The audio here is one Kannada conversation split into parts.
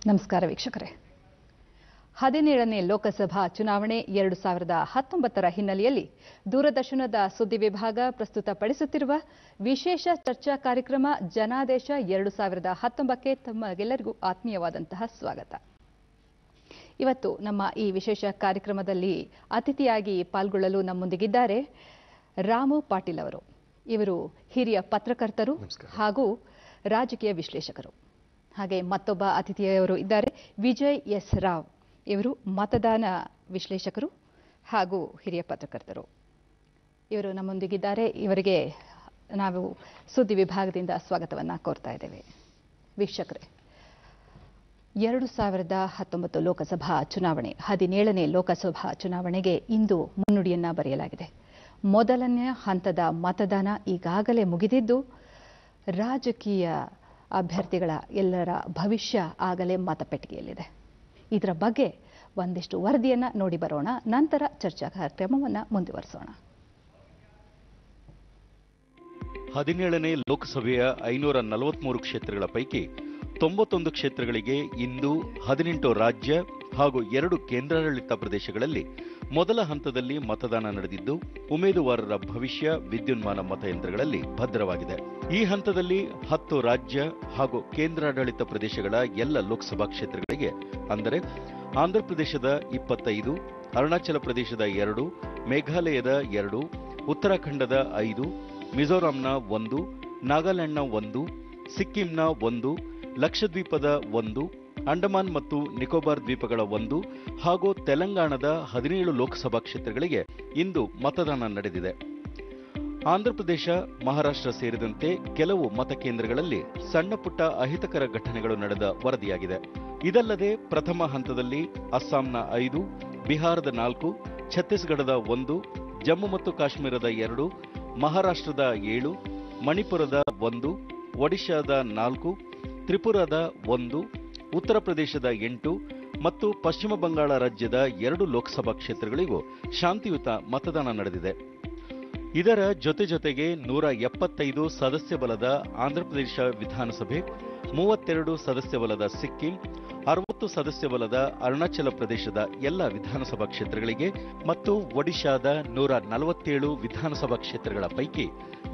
ನಮಸ್ಕಾರ ವೀಕ್ಷಕರೇ. 17ನೇ ಲೋಕಸಭಾ ಚುನಾವಣೆ 2019ರ ಹಿನ್ನೆಲೆಯಲ್ಲಿ ದೂರದರ್ಶನದ ಸುದ್ದಿ ವಿಭಾಗ ಪ್ರಸ್ತುತಪಡಿಸುತ್ತಿರುವ ವಿಶೇಷ ಚರ್ಚಾ ಕಾರ್ಯಕ್ರಮ ಜನಾದೇಶ 2019ಕ್ಕೆ ತಮಗೆಲ್ಲರಿಗೂ ಆತ್ಮೀಯವಾದಂತಹ ಸ್ವಾಗತ. ಇವತ್ತು ನಮ್ಮ ಈ ವಿಶೇಷ ಕಾರ್ಯಕ್ರಮದಲ್ಲಿ ಅತಿಥಿಯಾಗಿ ಪಾಲ್ಗೊಳ್ಳಲು ನಮ್ಮೊಂದಿಗಿದ್ದಾರೆ ರಾಮು ಪಾಟೀಲ್ ಅವರು. ಇವರು ಹಿರಿಯ ಪತ್ರಕರ್ತರು ಹಾಗೂ ರಾಜಕೀಯ ವಿಶ್ಲೇಷಕರು. ಹಾಗೆ ಮತ್ತೊಬ್ಬ ಅತಿಥಿಯವರು ಇದ್ದಾರೆ ವಿಜಯ್ ಎಸ್ ರಾವ್. ಇವರು ಮತದಾನ ವಿಶ್ಲೇಷಕರು ಹಾಗೂ ಹಿರಿಯ ಪತ್ರಕರ್ತರು. ಇವರು ನಮ್ಮೊಂದಿಗಿದ್ದಾರೆ. ಇವರಿಗೆ ನಾವು ಸುದ್ದಿ ವಿಭಾಗದಿಂದ ಸ್ವಾಗತವನ್ನು ಕೋರ್ತಾ ಇದ್ದೇವೆ. ವೀಕ್ಷಕರೇ, 2019 ಲೋಕಸಭಾ ಚುನಾವಣೆ 17ನೇ ಲೋಕಸಭಾ ಚುನಾವಣೆಗೆ ಇಂದು ಮುನ್ನುಡಿಯನ್ನ ಬರೆಯಲಾಗಿದೆ. ಮೊದಲನೇ ಹಂತದ ಮತದಾನ ಈಗಾಗಲೇ ಮುಗಿದಿದ್ದು, ರಾಜಕೀಯ ಅಭ್ಯರ್ಥಿಗಳ ಎಲ್ಲರ ಭವಿಷ್ಯ ಆಗಲೇ ಮತಪೆಟ್ಟಿಗೆಯಲ್ಲಿದೆ. ಇದರ ಬಗ್ಗೆ ಒಂದಿಷ್ಟು ವರದಿಯನ್ನ ನೋಡಿ ಬರೋಣ. ನಂತರ ಚರ್ಚಾ ಕಾರ್ಯಕ್ರಮವನ್ನು ಮುಂದುವರಿಸೋಣ. 17ನೇ ಲೋಕಸಭೆಯ 543 ಕ್ಷೇತ್ರಗಳ ಪೈಕಿ 91 ಕ್ಷೇತ್ರಗಳಿಗೆ ಇಂದು 18 ರಾಜ್ಯ ಹಾಗೂ 2 ಕೇಂದ್ರಾಡಳಿತ ಪ್ರದೇಶಗಳಲ್ಲಿ ಮೊದಲ ಹಂತದಲ್ಲಿ ಮತದಾನ ನಡೆದಿದ್ದು, ಉಮೇದುವಾರರ ಭವಿಷ್ಯ ವಿದ್ಯುನ್ಮಾನ ಮತಯಂತ್ರಗಳಲ್ಲಿ ಭದ್ರವಾಗಿದೆ. ಈ ಹಂತದಲ್ಲಿ 10 ರಾಜ್ಯ ಹಾಗೂ ಕೇಂದ್ರಾಡಳಿತ ಪ್ರದೇಶಗಳ ಎಲ್ಲ ಲೋಕಸಭಾ ಕ್ಷೇತ್ರಗಳಿಗೆ, ಅಂದರೆ ಆಂಧ್ರಪ್ರದೇಶದ 25, ಅರುಣಾಚಲ ಪ್ರದೇಶದ 2, ಮೇಘಾಲಯದ 2, ಉತ್ತರಾಖಂಡದ 5, ಮಿಜೋರಾಂನ 1, ನಾಗಾಲ್ಯಾಂಡ್ನ 1, ಸಿಕ್ಕಿಂನ 1, ಲಕ್ಷದ್ವೀಪದ 1, ಅಂಡಮಾನ್ ಮತ್ತು ನಿಕೋಬಾರ್ ದ್ವೀಪಗಳ 1 ಹಾಗೂ ತೆಲಂಗಾಣದ 17 ಲೋಕಸಭಾ ಕ್ಷೇತ್ರಗಳಿಗೆ ಇಂದು ಮತದಾನ ನಡೆದಿದೆ. ಆಂಧ್ರಪ್ರದೇಶ, ಮಹಾರಾಷ್ಟ್ರ ಸೇರಿದಂತೆ ಕೆಲವು ಮತಕೇಂದ್ರಗಳಲ್ಲಿ ಸಣ್ಣ ಪುಟ್ಟ ಅಹಿತಕರ ಘಟನೆಗಳು ನಡೆದ ವರದಿಯಾಗಿದೆ. ಇದಲ್ಲದೆ ಪ್ರಥಮ ಹಂತದಲ್ಲಿ ಅಸ್ಸಾಂನ 5, ಬಿಹಾರದ 4, ಛತ್ತೀಸ್ಗಢದ 1, ಜಮ್ಮು ಮತ್ತು ಕಾಶ್ಮೀರದ 2, ಮಹಾರಾಷ್ಟ್ರದ 7, ಮಣಿಪುರದ 1, ಒಡಿಶಾದ 4, ತ್ರಿಪುರಾದ 1, ಉತ್ತರ ಪ್ರದೇಶದ 8 ಮತ್ತು ಪಶ್ಚಿಮ ಬಂಗಾಳ ರಾಜ್ಯದ 2 ಲೋಕಸಭಾ ಕ್ಷೇತ್ರಗಳಿಗೂ ಶಾಂತಿಯುತ ಮತದಾನ ನಡೆದಿದೆ. ಇದರ ಜೊತೆಗೆ 175 ಸದಸ್ಯ ಬಲದ ಆಂಧ್ರಪ್ರದೇಶ ವಿಧಾನಸಭೆ, 32 ಸದಸ್ಯ ಬಲದ ಸಿಕ್ಕಿಂ, 60 ಸದಸ್ಯ ಬಲದ ಅರುಣಾಚಲ ಪ್ರದೇಶದ ಎಲ್ಲ ವಿಧಾನಸಭಾ ಕ್ಷೇತ್ರಗಳಿಗೆ ಮತ್ತು ಒಡಿಶಾದ 147 ವಿಧಾನಸಭಾ ಕ್ಷೇತ್ರಗಳ ಪೈಕಿ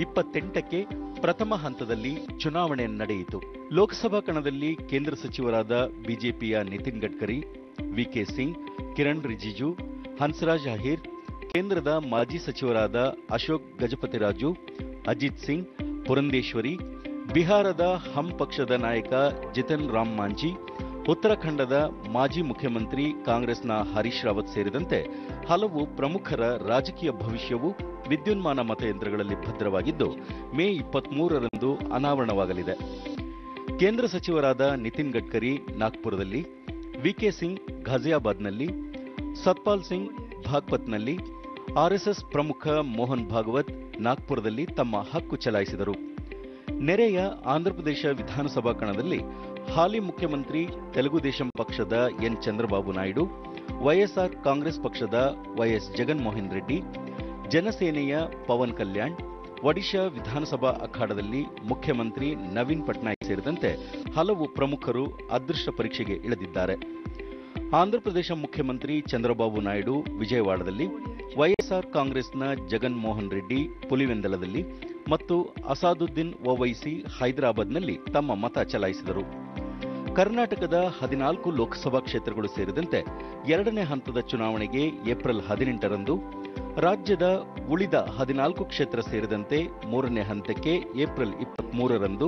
28ಕ್ಕೆ ಪ್ರಥಮ ಹಂತದಲ್ಲಿ ಚುನಾವಣೆ ನಡೆಯಿತು. ಲೋಕಸಭಾ ಕಣದಲ್ಲಿ ಕೇಂದ್ರ ಸಚಿವರಾದ ಬಿಜೆಪಿಯ ನಿತಿನ್ ಗಡ್ಕರಿ, ವಿಕೆ ಸಿಂಗ್, ಕಿರಣ್ ರಿಜಿಜು, ಹನ್ಸ್ರಾಜ್ ಅಹಿರ್, ಕೇಂದ್ರದ ಮಾಜಿ ಸಚಿವರಾದ ಅಶೋಕ್ ಗಜಪತಿರಾಜು, ಅಜಿತ್ ಸಿಂಗ್, ಪುರಂದೇಶ್ವರಿ, ಬಿಹಾರದ ಹಮ್ ಪಕ್ಷದ ನಾಯಕ ಜಿತನ್ ರಾಮ್ ಮಾಂಜಿ, ಉತ್ತರಾಖಂಡದ ಮಾಜಿ ಮುಖ್ಯಮಂತ್ರಿ ಕಾಂಗ್ರೆಸ್ನ ಹರೀಶ್ ರಾವತ್ ಸೇರಿದಂತೆ ಹಲವು ಪ್ರಮುಖರ ರಾಜಕೀಯ ಭವಿಷ್ಯವು ವಿದ್ಯುನ್ಮಾನ ಮತಯಂತ್ರಗಳಲ್ಲಿ ಭದ್ರವಾಗಿದ್ದು, ಮೇ 23ರಂದು ಅನಾವರಣವಾಗಲಿದೆ. ಕೇಂದ್ರ ಸಚಿವರಾದ ನಿತಿನ್ ಗಡ್ಕರಿ ನಾಗ್ಪುರದಲ್ಲಿ, ವಿಕೆ ಸಿಂಗ್ ಘಾಜಿಯಾಬಾದ್ನಲ್ಲಿ, ಸತ್ಪಾಲ್ ಸಿಂಗ್ ಬಾಗ್ಪತ್ನಲ್ಲಿ, ಆರ್ಎಸ್ಎಸ್ ಪ್ರಮುಖ ಮೋಹನ್ ಭಾಗವತ್ ನಾಗ್ಪುರದಲ್ಲಿ ತಮ್ಮ ಹಕ್ಕು ಚಲಾಯಿಸಿದರು. ನೆರೆಯ ಆಂಧ್ರಪ್ರದೇಶ ವಿಧಾನಸಭಾ ಕಣದಲ್ಲಿ ಹಾಲಿ ಮುಖ್ಯಮಂತ್ರಿ ತೆಲುಗುದೇಶಂ ಪಕ್ಷದ ಎನ್ ಚಂದ್ರಬಾಬು ನಾಯ್ಡು, ವೈಎಸ್ಆರ್ ಕಾಂಗ್ರೆಸ್ ಪಕ್ಷದ ವೈಎಸ್ ಜಗನ್ಮೋಹನ್ ರೆಡ್ಡಿ, ಜನಸೇನೆಯ ಪವನ್ ಕಲ್ಯಾಣ್, ಒಡಿಶಾ ವಿಧಾನಸಭಾ ಅಖಾಡದಲ್ಲಿ ಮುಖ್ಯಮಂತ್ರಿ ನವೀನ್ ಪಟ್ನಾಯಕ್ ಸೇರಿದಂತೆ ಹಲವು ಪ್ರಮುಖರು ಅದೃಷ್ಟ ಪರೀಕ್ಷೆಗೆ ಇಳಿದಿದ್ದಾರೆ. ಆಂಧ್ರಪ್ರದೇಶ ಮುಖ್ಯಮಂತ್ರಿ ಚಂದ್ರಬಾಬು ನಾಯ್ಡು ವಿಜಯವಾಡದಲ್ಲಿ, ವೈಎಸ್ಆರ್ ಕಾಂಗ್ರೆಸ್ನ ಜಗನ್ ಮೋಹನ್ ರೆಡ್ಡಿ ಪುಲಿವೆಂದಲದಲ್ಲಿ ಮತ್ತು ಅಸಾದುದ್ದೀನ್ ಓವೈಸಿ ಹೈದರಾಬಾದ್ನಲ್ಲಿ ತಮ್ಮ ಮತ ಚಲಾಯಿಸಿದರು. ಕರ್ನಾಟಕದ 14 ಲೋಕಸಭಾ ಕ್ಷೇತ್ರಗಳು ಸೇರಿದಂತೆ 2ನೇ ಹಂತದ ಚುನಾವಣೆಗೆ ಏಪ್ರಿಲ್ 18ರಂದು, ರಾಜ್ಯದ ಉಳಿದ 14 ಕ್ಷೇತ್ರ ಸೇರಿದಂತೆ 3ನೇ ಹಂತಕ್ಕೆ ಏಪ್ರಿಲ್ 23ರಂದು,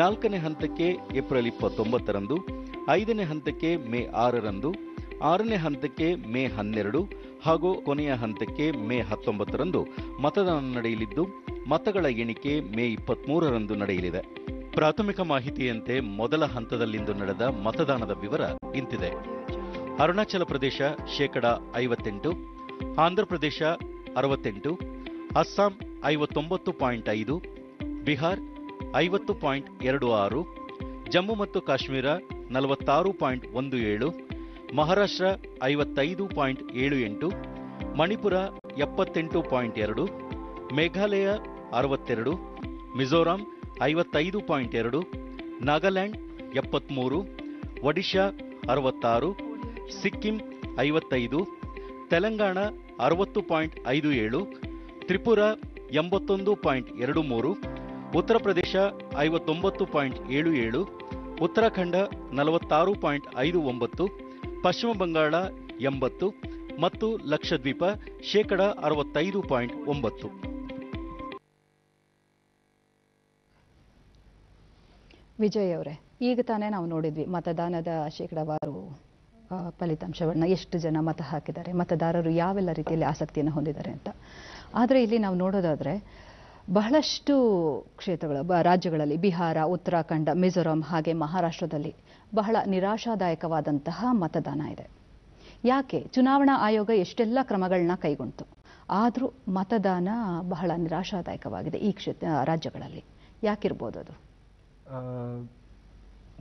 4ನೇ ಹಂತಕ್ಕೆ ಏಪ್ರಿಲ್ 29ರಂದು, 5ನೇ ಹಂತಕ್ಕೆ ಮೇ 6ರಂದು, 6ನೇ ಹಂತಕ್ಕೆ ಮೇ 12 ಹಾಗೂ ಕೊನೆಯ ಹಂತಕ್ಕೆ ಮೇ 19ರಂದು ಮತದಾನ ನಡೆಯಲಿದ್ದು, ಮತಗಳ ಎಣಿಕೆ ಮೇ 23ರಂದು ನಡೆಯಲಿದೆ. ಪ್ರಾಥಮಿಕ ಮಾಹಿತಿಯಂತೆ ಮೊದಲ ಹಂತದಲ್ಲಿಂದು ನಡೆದ ಮತದಾನದ ವಿವರ ಇಂತಿದೆ. ಅರುಣಾಚಲ ಪ್ರದೇಶ 58%, ಆಂಧ್ರಪ್ರದೇಶ 68%, ಅಸ್ಸಾಂ 59.5%, ಬಿಹಾರ್ 50.26%, ಜಮ್ಮು ಮತ್ತು ಕಾಶ್ಮೀರ 46.17%, ಮಹಾರಾಷ್ಟ್ರ 55.78%, ಮಣಿಪುರ 78.2%, ಮೇಘಾಲಯ 62%, ಮಿಜೋರಾಂ 55.2%, ನಾಗಾಲ್ಯಾಂಡ್ 73%, ಒಡಿಶಾ 66, ಸಿಕ್ಕಿಂ 55, ತೆಲಂಗಾಣ 60.57, ತ್ರಿಪುರಾ 81.23, ಉತ್ತರ ಪ್ರದೇಶ 59.77, ಉತ್ತರಾಖಂಡ 46.59, ಪಶ್ಚಿಮ ಬಂಗಾಳ 80 ಮತ್ತು ಲಕ್ಷದ್ವೀಪ 65.9%. ವಿಜಯ್ ಅವರೇ, ಈಗ ತಾನೇ ನಾವು ನೋಡಿದ್ವಿ ಮತದಾನದ ಶೇಕಡಾವಾರು ಫಲಿತಾಂಶವನ್ನು, ಎಷ್ಟು ಜನ ಮತ ಹಾಕಿದ್ದಾರೆ, ಮತದಾರರು ಯಾವೆಲ್ಲ ರೀತಿಯಲ್ಲಿ ಆಸಕ್ತಿಯನ್ನು ಹೊಂದಿದ್ದಾರೆ ಅಂತ. ಆದರೆ ಇಲ್ಲಿ ನಾವು ನೋಡೋದಾದರೆ ಬಹಳಷ್ಟು ಕ್ಷೇತ್ರಗಳ ರಾಜ್ಯಗಳಲ್ಲಿ, ಬಿಹಾರ, ಉತ್ತರಾಖಂಡ, ಮಿಜೋರಾಂ ಹಾಗೆ ಮಹಾರಾಷ್ಟ್ರದಲ್ಲಿ ಬಹಳ ನಿರಾಶಾದಾಯಕವಾದಂತಹ ಮತದಾನ ಇದೆ. ಯಾಕೆ? ಚುನಾವಣಾ ಆಯೋಗ ಎಷ್ಟೆಲ್ಲ ಕ್ರಮಗಳನ್ನ ಕೈಗೊಂಡಿತು, ಆದರೂ ಮತದಾನ ಬಹಳ ನಿರಾಶಾದಾಯಕವಾಗಿದೆ ಈ ರಾಜ್ಯಗಳಲ್ಲಿ. ಯಾಕಿರ್ಬೋದು ಅದು?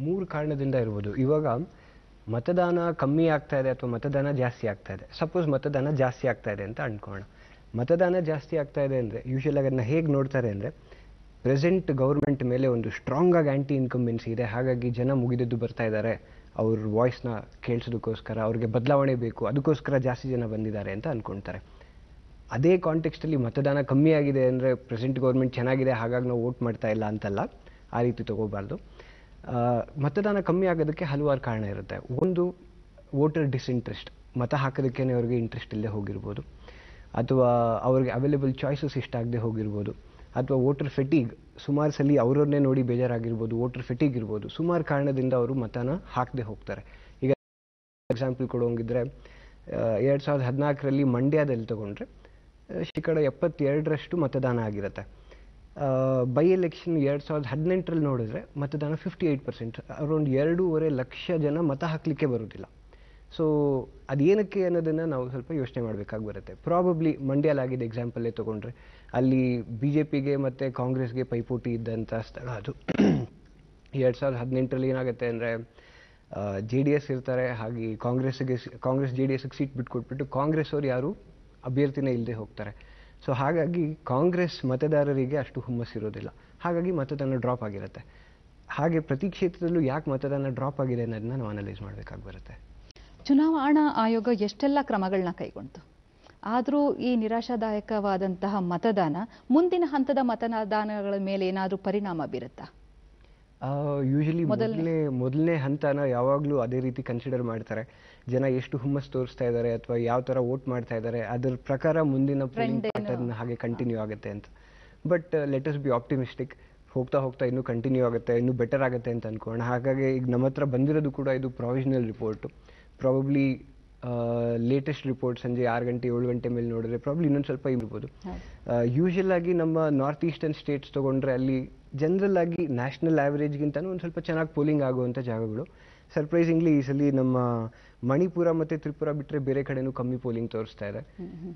3 ಕಾರಣದಿಂದ ಇರ್ಬೋದು. ಇವಾಗ ಮತದಾನ ಕಮ್ಮಿ ಆಗ್ತಾ ಇದೆ ಅಥವಾ ಮತದಾನ ಜಾಸ್ತಿ ಆಗ್ತಾ ಇದೆ. ಸಪೋಸ್ ಮತದಾನ ಜಾಸ್ತಿ ಆಗ್ತಾ ಇದೆ ಅಂತ ಅನ್ಕೋಣ. ಮತದಾನ ಜಾಸ್ತಿ ಆಗ್ತಾ ಇದೆ ಅಂದರೆ ಯೂಶುವಲ್ ಆಗಿ ಅದನ್ನ ಹೇಗೆ ನೋಡ್ತಾರೆ ಅಂದರೆ, ಪ್ರೆಸೆಂಟ್ ಗೌರ್ಮೆಂಟ್ ಮೇಲೆ ಒಂದು ಸ್ಟ್ರಾಂಗ್ ಆಗಿ ಆ್ಯಂಟಿ ಇನ್ಕಂಬೆನ್ಸಿ ಇದೆ, ಹಾಗಾಗಿ ಜನ ಮುಗಿದದ್ದು ಬರ್ತಾ ಇದ್ದಾರೆ, ಅವ್ರ ವಾಯ್ಸ್ನ ಕೇಳಿಸೋದಕ್ಕೋಸ್ಕರ, ಅವ್ರಿಗೆ ಬದಲಾವಣೆ ಬೇಕು, ಅದಕ್ಕೋಸ್ಕರ ಜಾಸ್ತಿ ಜನ ಬಂದಿದ್ದಾರೆ ಅಂತ ಅಂದ್ಕೊಳ್ತಾರೆ. ಅದೇ ಕಾಂಟೆಕ್ಸ್ಟಲ್ಲಿ ಮತದಾನ ಕಮ್ಮಿ ಆಗಿದೆ ಅಂದರೆ ಪ್ರೆಸೆಂಟ್ ಗೌರ್ಮೆಂಟ್ ಚೆನ್ನಾಗಿದೆ ಹಾಗಾಗಿ ನಾವು ವೋಟ್ ಮಾಡ್ತಾ ಇಲ್ಲ ಅಂತಲ್ಲ, ಆ ರೀತಿ ತಗೋಬಾರ್ದು. ಮತದಾನ ಕಮ್ಮಿ ಆಗೋದಕ್ಕೆ ಹಲವಾರು ಕಾರಣ ಇರುತ್ತೆ. ಒಂದು, ವೋಟರ್ ಡಿಸ್ಇಂಟ್ರೆಸ್ಟ್, ಮತ ಹಾಕೋದಕ್ಕೇ ಅವ್ರಿಗೆ ಇಂಟ್ರೆಸ್ಟ್ ಇಲ್ಲದೆ ಹೋಗಿರ್ಬೋದು, ಅಥವಾ ಅವ್ರಿಗೆ ಅವೈಲೇಬಲ್ ಚಾಯ್ಸಸ್ ಇಷ್ಟ ಆಗದೆ ಹೋಗಿರ್ಬೋದು, ಅಥವಾ ವೋಟರ್ ಫೆಟೀಗ್, ಸುಮಾರು ಸಲ ಅವ್ರನ್ನೇ ನೋಡಿ ಬೇಜಾರಾಗಿರ್ಬೋದು, ವೋಟರ್ ಫೆಟೀಗ್ ಇರ್ಬೋದು. ಸುಮಾರು ಕಾರಣದಿಂದ ಅವರು ಮತನ ಹಾಕದೆ ಹೋಗ್ತಾರೆ. ಈಗ ಎಕ್ಸಾಂಪಲ್ ಕೊಡೋಂಗಿದ್ರೆ 2014ರಲ್ಲಿ ಮಂಡ್ಯದಲ್ಲಿ ತಗೊಂಡ್ರೆ ಶೇಕಡ 72% ಮತದಾನ ಆಗಿರುತ್ತೆ. ಬೈ ಎಲೆಕ್ಷನ್ 2018ರಲ್ಲಿ ನೋಡಿದ್ರೆ ಮತದಾನ 58%, ಅರೌಂಡ್ 2.5 ಲಕ್ಷ ಜನ ಮತ ಹಾಕಲಿಕ್ಕೆ ಬರೋದಿಲ್ಲ. ಸೊ ಅದೇನಕ್ಕೆ ಅನ್ನೋದನ್ನು ನಾವು ಸ್ವಲ್ಪ ಯೋಚನೆ ಮಾಡಬೇಕಾಗಿ ಬರುತ್ತೆ. ಪ್ರಾಬಬ್ಲಿ ಮಂಡ್ಯಲಾಗಿದ್ದ ಎಕ್ಸಾಂಪಲ್ಲೇ ತೊಗೊಂಡ್ರೆ ಅಲ್ಲಿ BJPಗೆ ಮತ್ತು ಕಾಂಗ್ರೆಸ್ಗೆ ಪೈಪೋಟಿ ಇದ್ದಂಥ ಸ್ಥಳ ಅದು. 2018ರಲ್ಲಿ ಏನಾಗುತ್ತೆ ಅಂದರೆ JDS ಇರ್ತಾರೆ, ಹಾಗೆ ಕಾಂಗ್ರೆಸ್ JDSಗೆ ಸೀಟ್ ಬಿಟ್ಕೊಟ್ಬಿಟ್ಟು ಕಾಂಗ್ರೆಸ್ ಅವ್ರು ಯಾರು ಅಭ್ಯರ್ಥಿನೇ ಇಲ್ಲದೆ ಹೋಗ್ತಾರೆ. ಸೊ ಹಾಗಾಗಿ ಕಾಂಗ್ರೆಸ್ ಮತದಾರರಿಗೆ ಅಷ್ಟು ಹುಮ್ಮಸ್ಸಿರೋದಿಲ್ಲ, ಹಾಗಾಗಿ ಮತದಾನ ಡ್ರಾಪ್ ಆಗಿರುತ್ತೆ. ಹಾಗೆ ಪ್ರತಿ ಕ್ಷೇತ್ರದಲ್ಲೂ ಯಾಕೆ ಮತದಾನ ಡ್ರಾಪ್ ಆಗಿದೆ ಅನ್ನೋದನ್ನ ನಾವು ಅನಲೈಸ್ ಮಾಡಬೇಕಾಗಿ ಬರುತ್ತೆ. ಚುನಾವಣಾ ಆಯೋಗ ಎಷ್ಟೆಲ್ಲ ಕ್ರಮಗಳನ್ನ ಕೈಗೊಂಡಿತು, ಆದರೂ ಈ ನಿರಾಶಾದಾಯಕವಾದಂತಹ ಮತದಾನ ಮುಂದಿನ ಹಂತದ ಮತದಾನಗಳ ಮೇಲೆ ಏನಾದರೂ ಪರಿಣಾಮ ಬೀರುತ್ತಾ? ಯೂಶಲಿ ಮೊದಲನೇ ಹಂತನ ಯಾವಾಗಲೂ ಅದೇ ರೀತಿ ಕನ್ಸಿಡರ್ ಮಾಡ್ತಾರೆ. ಜನ ಎಷ್ಟು ಹುಮ್ಮಸ್ ತೋರಿಸ್ತಾ ಇದ್ದಾರೆ ಅಥವಾ ಯಾವ ಥರ ವೋಟ್ ಮಾಡ್ತಾ ಇದ್ದಾರೆ ಅದರ ಪ್ರಕಾರ ಮುಂದಿನ ಪ್ಯಾಟರ್ನ್ ಹಾಗೆ ಕಂಟಿನ್ಯೂ ಆಗುತ್ತೆ ಅಂತ. But let us be optimistic, ಹೋಗ್ತಾ ಹೋಗ್ತಾ ಇನ್ನೂ ಕಂಟಿನ್ಯೂ ಆಗುತ್ತೆ, ಇನ್ನೂ ಬೆಟರ್ ಆಗುತ್ತೆ ಅಂತ ಅನ್ಕೋಣ. ಹಾಗಾಗಿ ಈಗ ನಮ್ಮ ಹತ್ರ ಬಂದಿರೋದು ಕೂಡ ಇದು provisional report. Probably latest report ಸಂಜೆ 6 ಗಂಟೆ 7 ಗಂಟೆ ಮೇಲೆ ನೋಡಿದ್ರೆ ಪ್ರಾಬ್ಲಿ ಇನ್ನೊಂದು ಸ್ವಲ್ಪ ಇರ್ಬೋದು. ಯೂಶುವಲ್ ಆಗಿ ನಮ್ಮ ನಾರ್ತ್ ಈಸ್ಟರ್ನ್ ಸ್ಟೇಟ್ಸ್ ತೊಗೊಂಡ್ರೆ ಅಲ್ಲಿ ಜನರಲ್ ಆಗಿ ನ್ಯಾಷನಲ್ ಆ್ಯಾವ್ರೇಜ್ಗಿಂತನೂ ಒಂದು ಸ್ವಲ್ಪ ಚೆನ್ನಾಗಿ ಪೋಲಿಂಗ್ ಆಗುವಂಥ ಜಾಗಗಳು. ಸರ್ಪ್ರೈಸಿಂಗ್ಲಿ ಈ ಸಲ ನಮ್ಮ ಮಣಿಪುರ ಮತ್ತು ತ್ರಿಪುರ ಬಿಟ್ಟರೆ ಬೇರೆ ಕಡೆನೂ ಕಮ್ಮಿ ಪೋಲಿಂಗ್ ತೋರಿಸ್ತಾ ಇದೆ.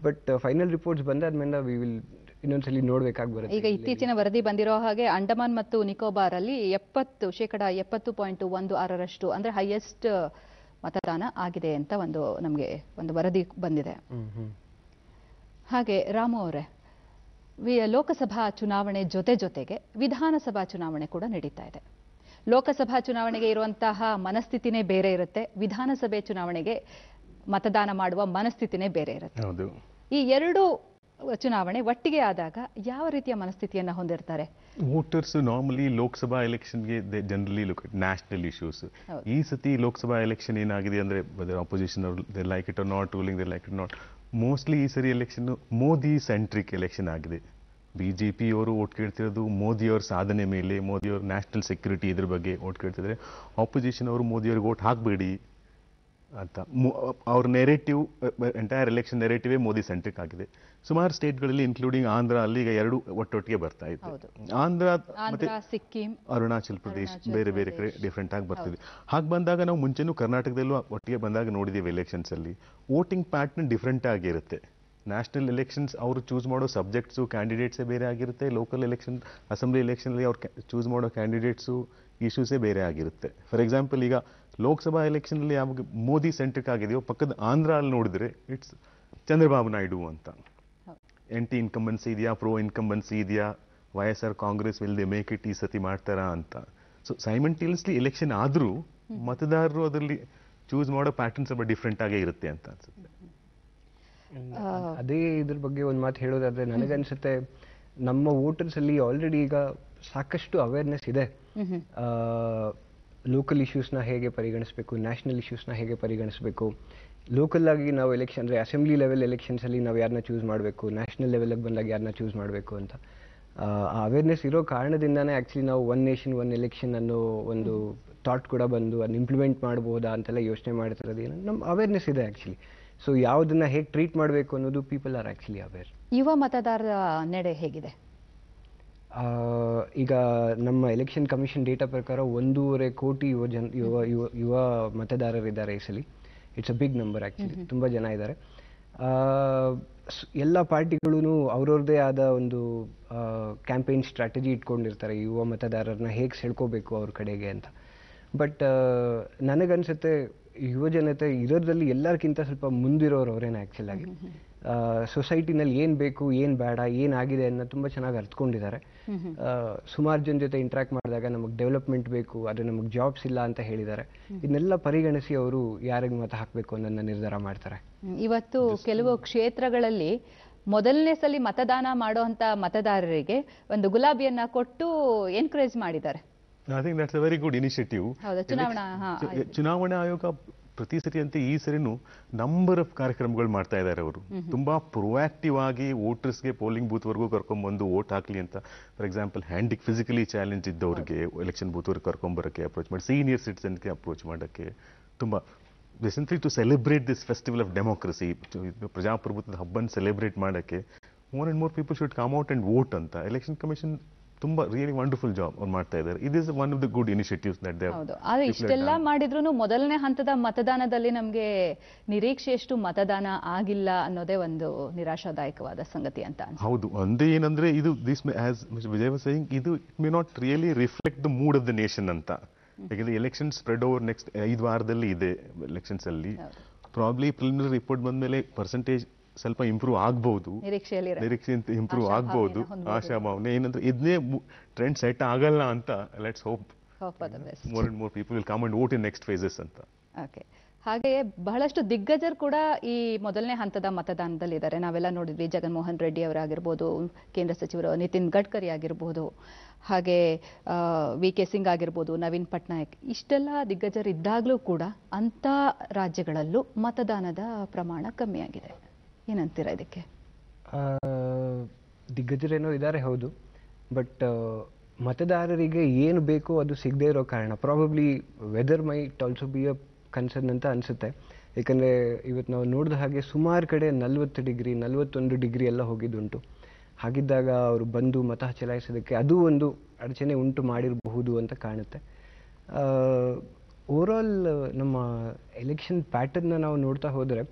ಬಟ್ ಫೈನಲ್ ರಿಪೋರ್ಟ್ಸ್ ಬಂದಾದ್ಮೇಲೆ ವಿ ವಿಲ್ ಇನ್ನೊಂದ್ಸಲಿ ನೋಡ್ಬೇಕಾಗಿ ಬರುತ್ತೆ. ಈಗ ಇತ್ತೀಚಿನ ವರದಿ ಬಂದಿರೋ ಹಾಗೆ ಅಂಡಮಾನ್ ಮತ್ತು ನಿಕೋಬಾರ್ ಅಲ್ಲಿ 70% ಅಂದರೆ ಹೈಯೆಸ್ಟ್ ಮತದಾನ ಆಗಿದೆ ಅಂತ ನಮಗೆ ಒಂದು ವರದಿ ಬಂದಿದೆ. ಹಾಗೆ ರಾಮು ಅವರೇ, ಲೋಕಸಭಾ ಚುನಾವಣೆ ಜೊತೆಗೆ ವಿಧಾನಸಭಾ ಚುನಾವಣೆ ಕೂಡ ನಡೀತಾ ಇದೆ. ಲೋಕಸಭಾ ಚುನಾವಣೆಗೆ ಇರುವಂತಹ ಮನಸ್ಥಿತಿನೇ ಬೇರೆ ಇರುತ್ತೆ, ವಿಧಾನಸಭೆ ಚುನಾವಣೆಗೆ ಮತದಾನ ಮಾಡುವ ಮನಸ್ಥಿತಿನೇ ಬೇರೆ ಇರುತ್ತೆ. ಈ ಎರಡು ಚುನಾವಣೆ ಒಟ್ಟಿಗೆ ಆದಾಗ ಯಾವ ರೀತಿಯ ಮನಸ್ಥಿತಿಯನ್ನ ಹೊಂದಿರ್ತಾರೆ ವೋಟರ್ಸ್? ನಾರ್ಮಲಿ ಲೋಕಸಭಾ ಎಲೆಕ್ಷನ್ಗೆ generally look at national issues. ಈ ಸತಿ ಲೋಕಸಭಾ ಎಲೆಕ್ಷನ್ ಏನಾಗಿದೆ ಅಂದ್ರೆ opposition they like it R not, ruling they like it not. Mostly ಈ ಸರಿ ಎಲೆಕ್ಷನ್ ಮೋದಿ ಸೆಂಟ್ರಿಕ್ ಎಲೆಕ್ಷನ್ ಆಗಿದೆ. BJP ಅವರು ಓಟ್ ಕೇಳ್ತಿರೋದು ಮೋದಿಯವ್ರ ಸಾಧನೆ ಮೇಲೆ, ಮೋದಿಯವ್ರ ನ್ಯಾಷನಲ್ ಸೆಕ್ಯೂರಿಟಿ ಇದ್ರ ಬಗ್ಗೆ ಓಟ್ ಕೇಳ್ತಿದ್ದಾರೆ. ಆಪೋಸಿಷನ್ ಅವರು ಮೋದಿಯವ್ರಿಗೆ ಓಟ್ ಹಾಕಬೇಡಿ ಅಂತ ಅವ್ರ ನೆರೇಟಿವ್, ಎಂಟೈರ್ ಎಲೆಕ್ಷನ್ ನೆರೇಟಿವೇ ಮೋದಿ ಸೆಂಟ್ರಿಕ್ ಆಗಿದೆ. ಸುಮಾರು ಸ್ಟೇಟ್ಗಳಲ್ಲಿ ಇನ್ಕ್ಲೂಡಿಂಗ್ ಆಂಧ್ರ ಅಲ್ಲಿ ಈಗ ಎರಡು ಒಟ್ಟೊಟ್ಟಿಗೆ ಬರ್ತಾ ಇದೆ. ಆಂಧ್ರ ಮತ್ತೆ ಸಿಕ್ಕಿಂ, ಅರುಣಾಚಲ್ ಪ್ರದೇಶ್ ಬೇರೆ ಬೇರೆ ಕಡೆ ಡಿಫ್ರೆಂಟ್ ಆಗಿ ಬರ್ತಿದೆ. ಹಾಗೆ ಬಂದಾಗ ನಾವು ಮುಂಚೆನೂ ಕರ್ನಾಟಕದಲ್ಲೂ ಒಟ್ಟಿಗೆ ಬಂದಾಗ ನೋಡಿದ್ದೀವಿ ಎಲೆಕ್ಷನ್ಸ್ ಅಲ್ಲಿ ವೋಟಿಂಗ್ ಪ್ಯಾಟರ್ನ್ ಡಿಫ್ರೆಂಟ್ ಆಗಿರುತ್ತೆ. ನ್ಯಾಷನಲ್ ಎಲೆಕ್ಷನ್ಸ್ ಅವರು ಚೂಸ್ ಮಾಡೋ ಸಬ್ಜೆಕ್ಟ್ಸು ಕ್ಯಾಂಡಿಡೇಟ್ಸೇ ಬೇರೆ ಆಗಿರುತ್ತೆ. ಲೋಕಲ್ ಎಲೆಕ್ಷನ್, ಅಸೆಂಬ್ಲಿ ಎಲೆಕ್ಷನಲ್ಲಿ ಅವ್ರು ಚೂಸ್ ಮಾಡೋ ಕ್ಯಾಂಡಿಡೇಟ್ಸು ಇಶ್ಯೂಸೇ ಬೇರೆ ಆಗಿರುತ್ತೆ. ಫಾರ್ ಎಕ್ಸಾಂಪಲ್ ಈಗ ಲೋಕಸಭಾ ಎಲೆಕ್ಷನಲ್ಲಿ ಯಾವಾಗ ಮೋದಿ ಸೆಂಟ್ರಿಕ್ ಆಗಿದೆಯೋ, ಪಕ್ಕದ ಆಂಧ್ರ ಅಲ್ಲಿ ನೋಡಿದ್ರೆ ಇಟ್ಸ್ ಚಂದ್ರಬಾಬು ನಾಯ್ಡು ಅಂತ. ಆಂಟಿ ಇನ್ಕಂಬನ್ಸಿ ಇದೆಯಾ, ಪ್ರೋ ಇನ್ಕಂಬನ್ಸಿ ಇದೆಯಾ, YSR Congress will they make it ಈ ಸತಿ ಮಾಡ್ತಾರಾ ಅಂತ. ಸೊ ಸೈಮಂಟೇನಿಯಸ್ಲಿ ಎಲೆಕ್ಷನ್ ಆದರೂ ಮತದಾರರು ಅದರಲ್ಲಿ ಚೂಸ್ ಮಾಡೋ ಪ್ಯಾಟರ್ನ್ ಸ್ವಲ್ಪ ಡಿಫ್ರೆಂಟ್ ಆಗೇ ಇರುತ್ತೆ ಅಂತ ಅನ್ಸುತ್ತೆ. ಅದೇ ಇದ್ರ ಬಗ್ಗೆ ಒಂದು ಮಾತು ಹೇಳೋದಾದ್ರೆ ನನಗನ್ಸುತ್ತೆ ನಮ್ಮ ವೋಟರ್ಸ್ ಅಲ್ಲಿ ಆಲ್ರೆಡಿ ಈಗ ಸಾಕಷ್ಟು ಅವೇರ್ನೆಸ್ ಇದೆ. ಲೋಕಲ್ ಇಶ್ಯೂಸ್ನ ಹೇಗೆ ಪರಿಗಣಿಸಬೇಕು, ನ್ಯಾಷನಲ್ ಇಶ್ಯೂಸ್ನ ಹೇಗೆ ಪರಿಗಣಿಸಬೇಕು, ಲೋಕಲ್ ಆಗಿ ನಾವು ಎಲೆಕ್ಷನ್ ಅಂದರೆ ಅಸೆಂಬ್ಲಿ ಲೆವೆಲ್ ಎಲೆಕ್ಷನ್ಸ್ ಅಲ್ಲಿ ನಾವು ಯಾರನ್ನ ಚೂಸ್ ಮಾಡಬೇಕು, ನ್ಯಾಷನಲ್ ಲೆವೆಲ್ಗೆ ಬಂದಾಗ ಯಾರನ್ನ ಚೂಸ್ ಮಾಡಬೇಕು ಅಂತ ಆ ಅವೇರ್ನೆಸ್ ಇರೋ ಕಾರಣದಿಂದಾನೇ ಆ್ಯಕ್ಚುಲಿ ನಾವು ಒನ್ ನೇಷನ್ ಒನ್ ಎಲೆಕ್ಷನ್ ಅನ್ನೋ ಒಂದು ಥಾಟ್ ಕೂಡ ಬಂದು ಅದನ್ನ ಇಂಪ್ಲಿಮೆಂಟ್ ಮಾಡ್ಬೋದಾ ಅಂತೆಲ್ಲ ಯೋಚನೆ ಮಾಡ್ತಿರೋದು ಏನು ನಮ್ಮ ಅವೇರ್ನೆಸ್ ಇದೆ ಆ್ಯಕ್ಚುಲಿ. ಸೊ ಯಾವುದನ್ನ ಹೇಗೆ ಟ್ರೀಟ್ ಮಾಡಬೇಕು ಅನ್ನೋದು ಪೀಪಲ್ ಆರ್ ಆ್ಯಕ್ಚುಲಿ ಅವೇರ್. ಯುವ ಮತದಾರರ ನಡೆ ಹೇಗಿದೆ? ಈಗ ನಮ್ಮ ಎಲೆಕ್ಷನ್ ಕಮಿಷನ್ ಡೇಟಾ ಪ್ರಕಾರ 1.5 ಕೋಟಿ ಯುವ ಮತದಾರರಿದ್ದಾರೆ ಈ ಸಲ. It's a big number actually, ತುಂಬ ಜನ ಇದ್ದಾರೆ. ಎಲ್ಲ ಪಾರ್ಟಿಗಳೂ ಅವ್ರವ್ರದ್ದೇ ಆದ ಒಂದು ಕ್ಯಾಂಪೇನ್ ಸ್ಟ್ರಾಟಜಿ ಇಟ್ಕೊಂಡಿರ್ತಾರೆ ಯುವ ಮತದಾರರನ್ನ ಹೇಗೆ ಸೆಳ್ಕೋಬೇಕು ಅವ್ರ ಕಡೆಗೆ ಅಂತ. ಬಟ್ ನನಗನ್ಸುತ್ತೆ ಯುವ ಜನತೆ ಇರೋದ್ರಲ್ಲಿ ಎಲ್ಲರಿಗಿಂತ ಸ್ವಲ್ಪ ಮುಂದಿರೋರು ಅವರೇನೆ ಆ್ಯಕ್ಚುಲ್ ಆಗಿ. ಸೊಸೈಟಿನಲ್ಲಿ ಏನು ಬೇಕು, ಏನು ಬೇಡ, ಏನಾಗಿದೆ ಅನ್ನೋ ತುಂಬ ಚೆನ್ನಾಗಿ ಅರ್ಥಕೊಂಡಿದ್ದಾರೆ. ಸುಮಾರು ಜನ ಜೊತೆ ಇಂಟ್ರ್ಯಾಕ್ಟ್ ಮಾಡಿದಾಗ ನಮಗೆ ಡೆವಲಪ್ಮೆಂಟ್ ಬೇಕು, ಆದರೆ ನಮಗೆ ಜಾಬ್ಸ್ ಇಲ್ಲ ಅಂತ ಹೇಳಿದ್ದಾರೆ. ಇದನ್ನೆಲ್ಲ ಪರಿಗಣಿಸಿ ಅವರು ಯಾರಿಗೆ ಮತ ಹಾಕಬೇಕು ಅನ್ನೋದನ್ನ ನಿರ್ಧಾರ ಮಾಡ್ತಾರೆ. ಇವತ್ತು ಕೆಲವು ಕ್ಷೇತ್ರಗಳಲ್ಲಿ ಮೊದಲನೇ ಸಲ ಮತದಾನ ಮಾಡುವಂತ ಮತದಾರರಿಗೆ ಒಂದು ಗುಲಾಬಿಯನ್ನ ಕೊಟ್ಟು ಎನ್ಕರೇಜ್ ಮಾಡಿದ್ದಾರೆ. I think that's a very good initiative. ಚುನಾವಣಾ ಆಯೋಗ ಪ್ರತಿ ಸರಿಯಂತೆ ಈ ಸರಿನೂ ನಂಬರ್ ಆಫ್ ಕಾರ್ಯಕ್ರಮಗಳು ಮಾಡ್ತಾ ಇದ್ದಾರೆ. ಅವರು ತುಂಬಾ ಪ್ರೊಆಕ್ಟಿವ್ ಆಗಿ ವೋಟರ್ಸ್ಗೆ ಪೋಲಿಂಗ್ ಬೂತ್ ವರ್ಗೂ ಕರ್ಕೊಂಡ್ಬಂದು ವೋಟ್ ಹಾಕ್ಲಿ ಅಂತ. ಫಾರ್ ಎಕ್ಸಾಂಪಲ್ ಫಿಸಿಕಲಿ ಚಾಲೆಂಜ್ ಇದ್ದವರಿಗೆ ಎಲೆಕ್ಷನ್ ಬೂತ್ ವರ್ಗೆ ಕರ್ಕೊಂಡ್ಬರಕ್ಕೆ ಅಪ್ರೋಚ್ ಮಾಡಿ, ಸೀನಿಯರ್ ಸಿಟಿಸನ್ಗೆ ಅಪ್ರೋಚ್ ಮಾಡೋಕ್ಕೆ ತುಂಬಾ recently to celebrate this festival of democracy, ಪ್ರಜಾಪ್ರಭುತ್ವದ ಹಬ್ಬನ ಸೆಲೆಬ್ರೇಟ್ ಮಾಡೋಕ್ಕೆ more and more people should come out and vote ಅಂತ ಎಲೆಕ್ಷನ್ ಕಮಿಷನ್ ತುಂಬಾ ರಿಯಲಿ ವಂಡರ್ಫುಲ್ ಜಾಬ್ ಅವ್ರು ಮಾಡ್ತಾ ಇದ್ದಾರೆ. It is one of the good initiatives that they. ಹೌದು, ಆದ್ರೆ ಇಷ್ಟೆಲ್ಲ ಮಾಡಿದ್ರು ಮೊದಲನೇ ಹಂತದ ಮತದಾನದಲ್ಲಿ ನಮಗೆ ನಿರೀಕ್ಷೆಯಷ್ಟು ಮತದಾನ ಆಗಿಲ್ಲ ಅನ್ನೋದೇ ಒಂದು ನಿರಾಶಾದಾಯಕವಾದ ಸಂಗತಿ ಅಂತ ಅನ್ಸುತ್ತೆ. ಹೌದು, ಒಂದೇ ಏನಂದ್ರೆ ಇದು this as Vijay was saying, ಇದು it may not really reflect the mood of the nation ಅಂತ. ಯಾಕಂದ್ರೆ ಎಲೆಕ್ಷನ್ ಸ್ಪ್ರೆಡ್ ಓವರ್ ನೆಕ್ಸ್ಟ್ 5 ವಾರದಲ್ಲಿ ಇದೆ ಎಲೆಕ್ಷನ್ಸ್ ಅಲ್ಲಿ. ಪ್ರಾಬ್ಲಿ ಪ್ರಿಲಿಮಿನರಿ ರಿಪೋರ್ಟ್ ಬಂದ್ಮೇಲೆ ಪರ್ಸೆಂಟೇಜ್ ಸ್ವಲ್ಪ ಇಂಪ್ರೂವ್ ಆಗ್ಬಹುದು, ನಿರೀಕ್ಷೆ ಇಂಪ್ರೂವ್ ಆಗ್ಬಹುದು, ಆಶಾಭಾವನೆ. ಏನಂದ್ರೆ ಇದನ್ನೇ ಟ್ರೆಂಡ್ ಸೆಟ್ ಆಗಲ್ಲ ಅಂತ let's hope more and more people will come and vote in next phases ಅಂತ. ಓಕೆ, ಹಾಗೆಯೇ ಬಹಳಷ್ಟು ದಿಗ್ಗಜರು ಕೂಡ ಈ ಮೊದಲನೇ ಹಂತದ ಮತದಾನದಲ್ಲಿ ಇದ್ದಾರೆ. ನಾವೆಲ್ಲ ನೋಡಿದ್ವಿ, ಜಗನ್ಮೋಹನ್ ರೆಡ್ಡಿ ಅವರಾಗಿರ್ಬೋದು, ಕೇಂದ್ರ ಸಚಿವರು ನಿತಿನ್ ಗಡ್ಕರಿ ಆಗಿರ್ಬೋದು, ಹಾಗೆ ವಿ.ಕೆ. ಸಿಂಗ್ ಆಗಿರ್ಬೋದು, ನವೀನ್ ಪಟ್ನಾಯಕ್, ಇಷ್ಟೆಲ್ಲ ದಿಗ್ಗಜರು ಇದ್ದಾಗಲೂ ಕೂಡ ಅಂಥ ರಾಜ್ಯಗಳಲ್ಲೂ ಮತದಾನದ ಪ್ರಮಾಣ ಕಮ್ಮಿಯಾಗಿದೆ. ಏನಂತೀರಾ ಇದಕ್ಕೆ? ದಿಗ್ಗಜರೇನೋ ಇದ್ದಾರೆ, ಹೌದು. ಬಟ್ ಮತದಾರರಿಗೆ ಏನು ಬೇಕೋ ಅದು ಸಿಗದೇ ಇರೋ ಕಾರಣ probably whether might also be a concern ಅಂತ ಅನಿಸುತ್ತೆ. ಯಾಕಂದರೆ ಇವತ್ತು ನಾವು ನೋಡಿದ ಹಾಗೆ ಸುಮಾರು ಕಡೆ 40 ಡಿಗ್ರಿ 41 ಡಿಗ್ರಿ ಎಲ್ಲ ಹೋಗಿದ್ದುಂಟು. ಹಾಗಿದ್ದಾಗ ಅವರು ಬಂದು ಮತ ಚಲಾಯಿಸೋದಕ್ಕೆ ಅದು ಒಂದು ಅಡಚಣೆ ಉಂಟು ಮಾಡಿರಬಹುದು ಅಂತ ಕಾಣುತ್ತೆ. ಓವರಾಲ್ ನಮ್ಮ ಎಲೆಕ್ಷನ್ ಪ್ಯಾಟರ್ನ್ನ ನಾವು ನೋಡ್ತಾ ಹೋದರೆ